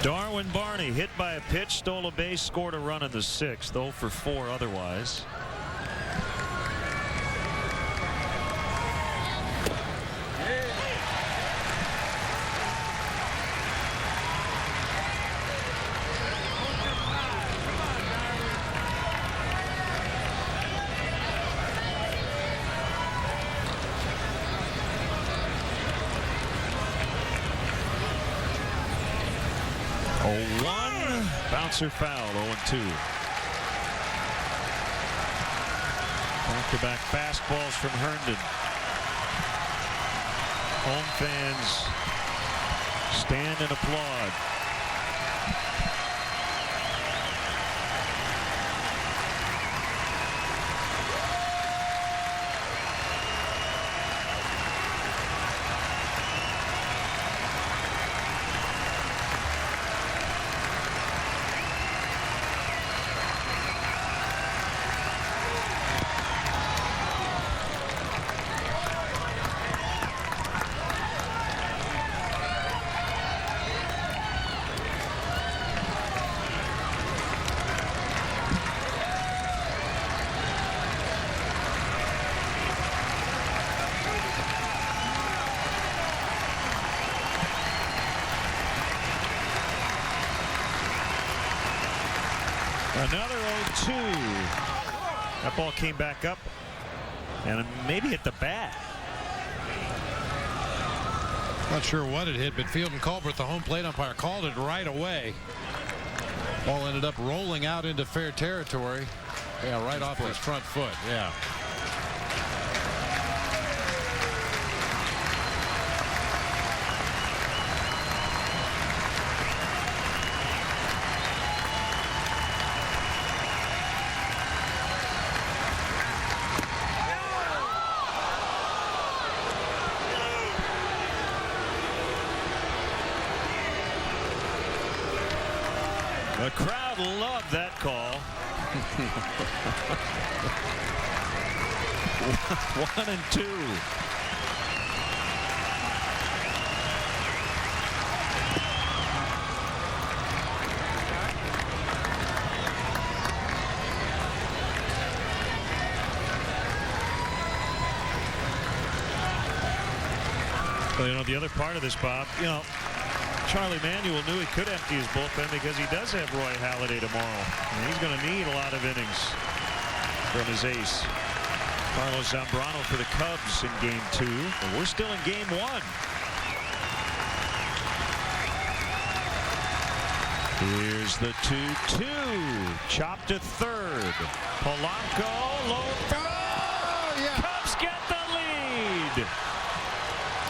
Darwin Barney hit by a pitch, stole a base, scored a run in the 6th. 0 for 4 otherwise. Bouncer foul, 0-2. Back-to-back fastballs from Herndon. Home fans stand and applaud. Another 0-2. That ball came back up and maybe hit the bat. Not sure what it hit, but Field and Culbert, the home plate umpire, called it right away. Ball ended up rolling out into fair territory. Yeah, right off his front foot. Yeah. The crowd loved that call. 1-2. Well, you know, the other part of this, Bob, you know, Charlie Manuel knew he could empty his bullpen because he does have Roy Halladay tomorrow. And he's going to need a lot of innings from his ace. Carlos Zambrano for the Cubs in Game 2. And we're still in Game 1. Here's the 2-2. Chopped to third. Polanco, low throw. Oh, yeah. Cubs get the lead.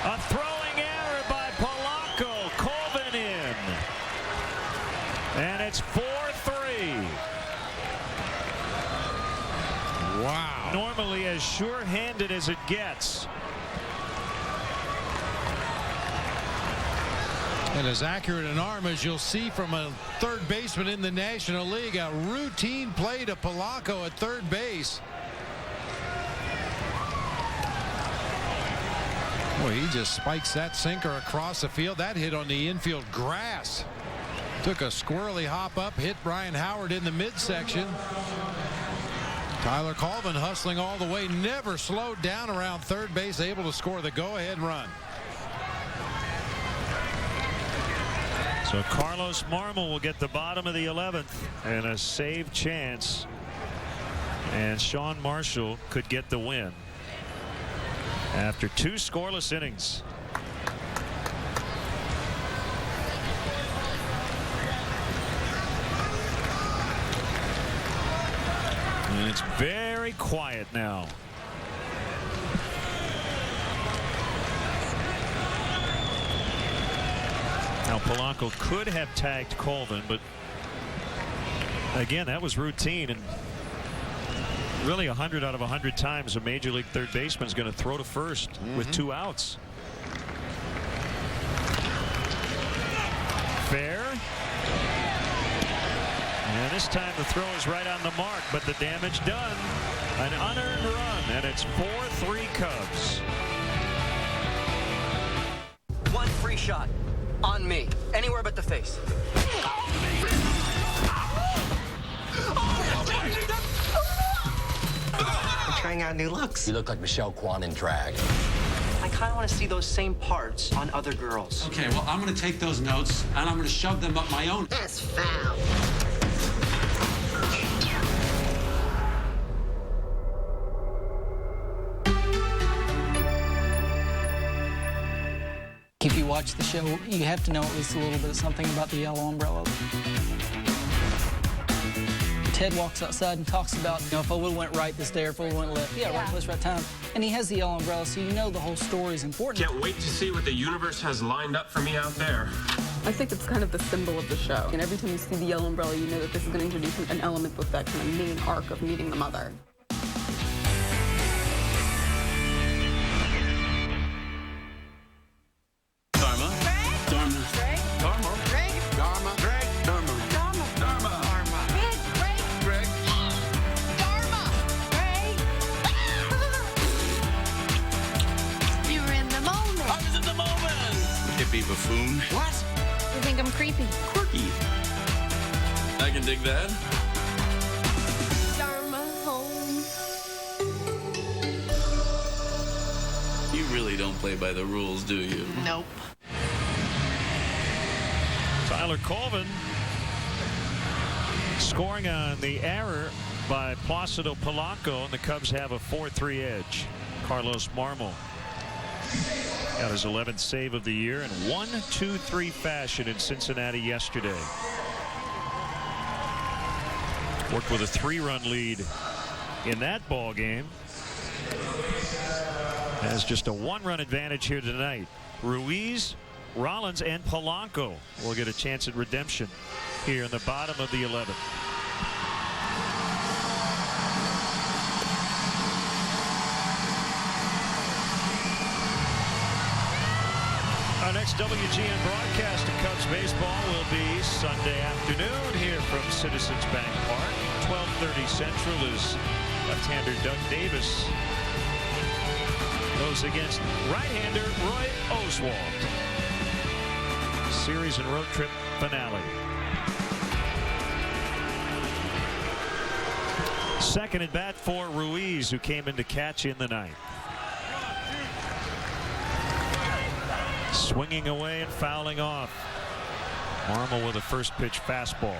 A throwing error by Polanco. Colvin in. And it's 4-3. Wow. Normally as sure-handed as it gets. And as accurate an arm as you'll see from a third baseman in the National League. A routine play to Polanco at third base. Boy, he just spikes that sinker across the field. That hit on the infield grass. Took a squirrely hop up, hit Brian Howard in the midsection. Tyler Colvin hustling all the way, never slowed down around third base, able to score the go-ahead run. So Carlos Marmol will get the bottom of the 11th and a save chance. And Sean Marshall could get the win after 2 scoreless innings. And it's very quiet now. Now Polanco could have tagged Colvin, but again, that was routine, and really 100 out of 100 times a major league third baseman is going to throw to first with 2 outs. Fair. And this time the throw is right on the mark, but the damage done. An unearned run, and it's 4-3 Cubs. One free shot. On me. Anywhere but the face. I'm trying out new looks. You look like Michelle Kwan in drag. I kind of want to see those same parts on other girls. Okay, well, I'm going to take those notes, and I'm going to shove them up my own. That's foul. If you watch the show, you have to know at least a little bit of something about the Yellow Umbrella. Ted walks outside and talks about, if I would have went right this day or if I would have went left. Yeah, right place, right time. And he has the yellow umbrella, so the whole story is important. Can't wait to see what the universe has lined up for me out there. I think it's kind of the symbol of the show. And every time you see the yellow umbrella, you know that this is going to introduce an element with that kind of main arc of meeting the mother. Buffoon. What? You think I'm creepy? Quirky. I can dig that. Dharma home. You really don't play by the rules, do you? Nope. Tyler Colvin scoring on the error by Placido Polanco, and the Cubs have a 4-3 edge. Carlos Marmol got his 11th save of the year in 1-2-3 fashion in Cincinnati yesterday. Worked with a 3-run lead in that ball game. Has just a 1-run advantage here tonight. Ruiz, Rollins, and Polanco will get a chance at redemption here in the bottom of the 11th. Our next WGN broadcast of Cubs baseball will be Sunday afternoon here from Citizens Bank Park. 12:30 Central as left-hander Doug Davis goes against right-hander Roy Oswalt. Series and road trip finale. Second at bat for Ruiz, who came in to catch in the ninth. Swinging away and fouling off. Marmol with a first pitch fastball.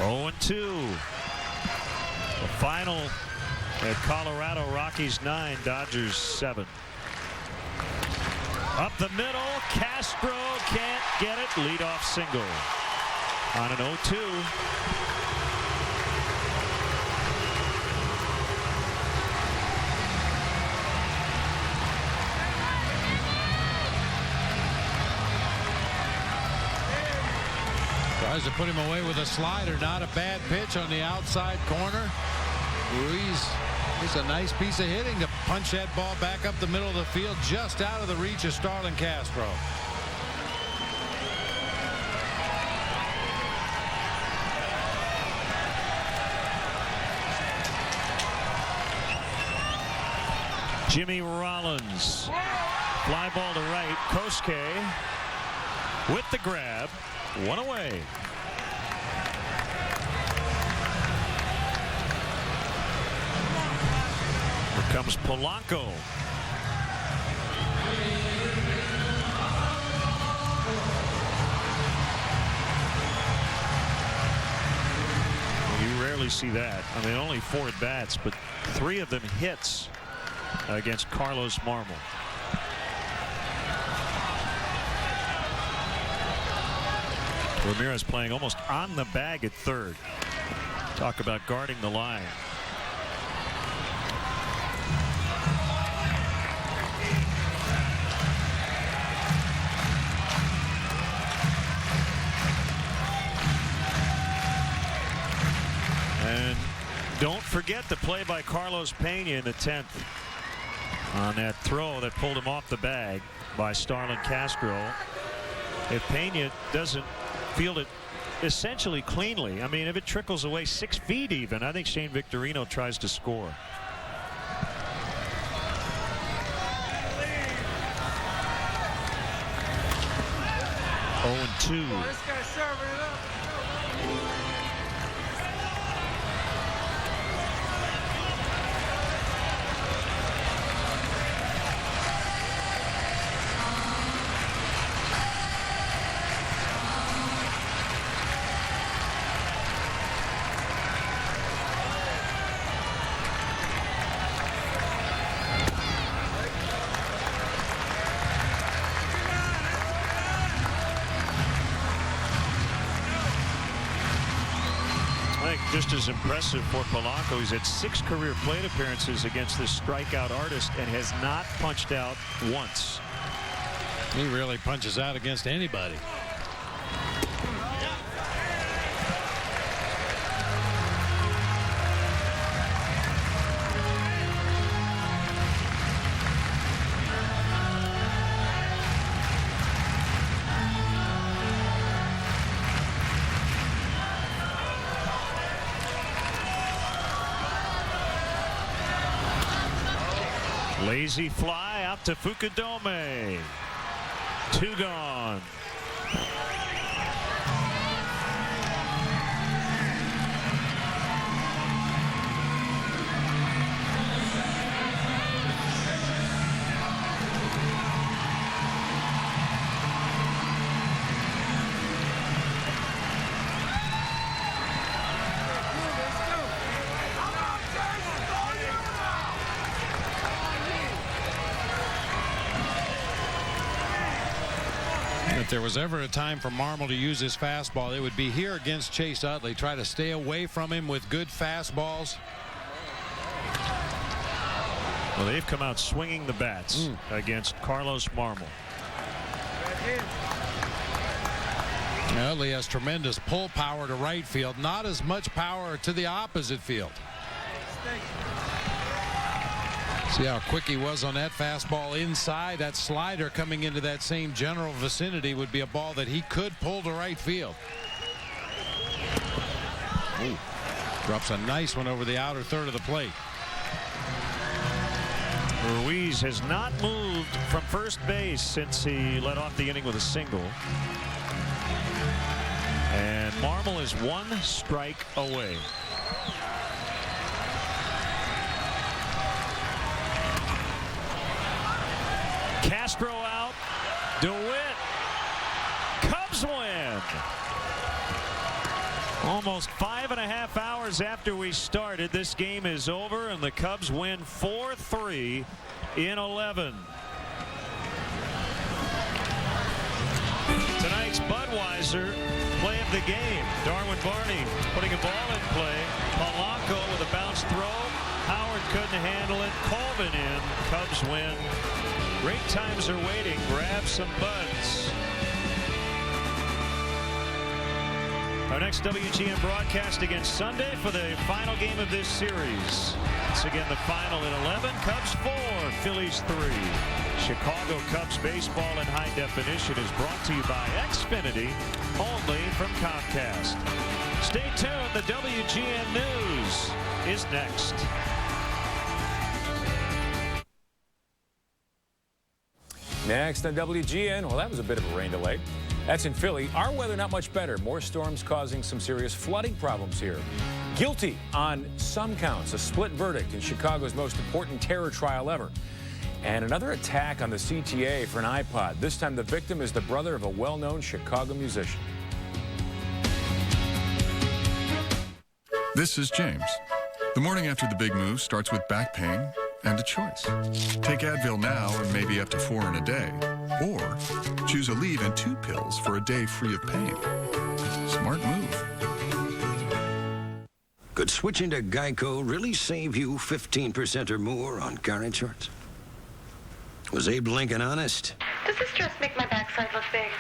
Oh, 2. The final at Colorado, Rockies 9, Dodgers 7. Up the middle, Castro can't get it. Leadoff single on an 0-2. Tries to put him away with a slider. Not a bad pitch on the outside corner. Ruiz, it's a nice piece of hitting to punch that ball back up the middle of the field, just out of the reach of Starlin Castro. Jimmy Rollins. Fly ball to right. Kosuke with the grab. One away. Here comes Polanco. You rarely see that. I mean, only 4 at bats, but 3 of them hits against Carlos Marmol. Ramirez playing almost on the bag at third. Talk about guarding the line. And don't forget the play by Carlos Pena in the 10th on that throw that pulled him off the bag by Starlin Castro. If Pena doesn't field it essentially cleanly, I mean, if it trickles away 6 feet even, I think Shane Victorino tries to score. Oh, 2. This guy's serving it up. just as impressive for Polanco. He's had 6 career plate appearances against this strikeout artist and has not punched out once. He really punches out against anybody. Lazy fly out to Fukudome. 2 gone. If there was ever a time for Marmol to use his fastball, it would be here against Chase Utley. Try to stay away from him with good fastballs. Well, they've come out swinging the bats against Carlos Marmol. Utley has tremendous pull power to right field, not as much power to the opposite field. See how quick he was on that fastball inside. That slider coming into that same general vicinity would be a ball that he could pull to right field. Ooh. Drops a nice one over the outer third of the plate. Ruiz has not moved from first base since he led off the inning with a single. And Marmol is 1 strike away. Castro out. DeWitt. Cubs win. Almost 5.5 hours after we started, this game is over and the Cubs win 4-3 in 11. Tonight's Budweiser play of the game. Darwin Barney putting a ball in play. Polanco with a bounce throw. Howard couldn't handle it. Colvin in. Cubs win. Great times are waiting. Grab some buds. Our next WGN broadcast again Sunday for the final game of this series. Once again, the final in 11. Cubs 4, Phillies 3. Chicago Cubs baseball in high definition is brought to you by Xfinity, only from Comcast. Stay tuned. The WGN News is next. Next on WGN, well, that was a bit of a rain delay. That's in Philly. Our weather not much better. More storms causing some serious flooding problems here. Guilty on some counts. A split verdict in Chicago's most important terror trial ever. And another attack on the CTA for an iPod. This time the victim is the brother of a well-known Chicago musician. This is James. The morning after the big move starts with back pain and a choice. Take Advil now and maybe up to 4 in a day. Or choose Aleve 2 pills for a day free of pain. Smart move. Could switching to Geico really save you 15% or more on car insurance? Was Abe Lincoln honest? Does this dress make my backside look big?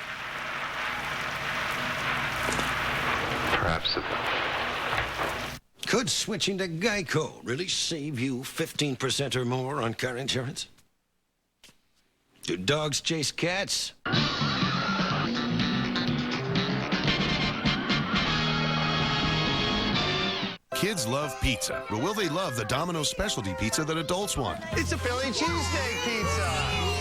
Perhaps it will. Could switching to Geico really save you 15% or more on car insurance? Do dogs chase cats? Kids love pizza, but will they love the Domino's specialty pizza that adults want? It's a Philly cheesesteak pizza.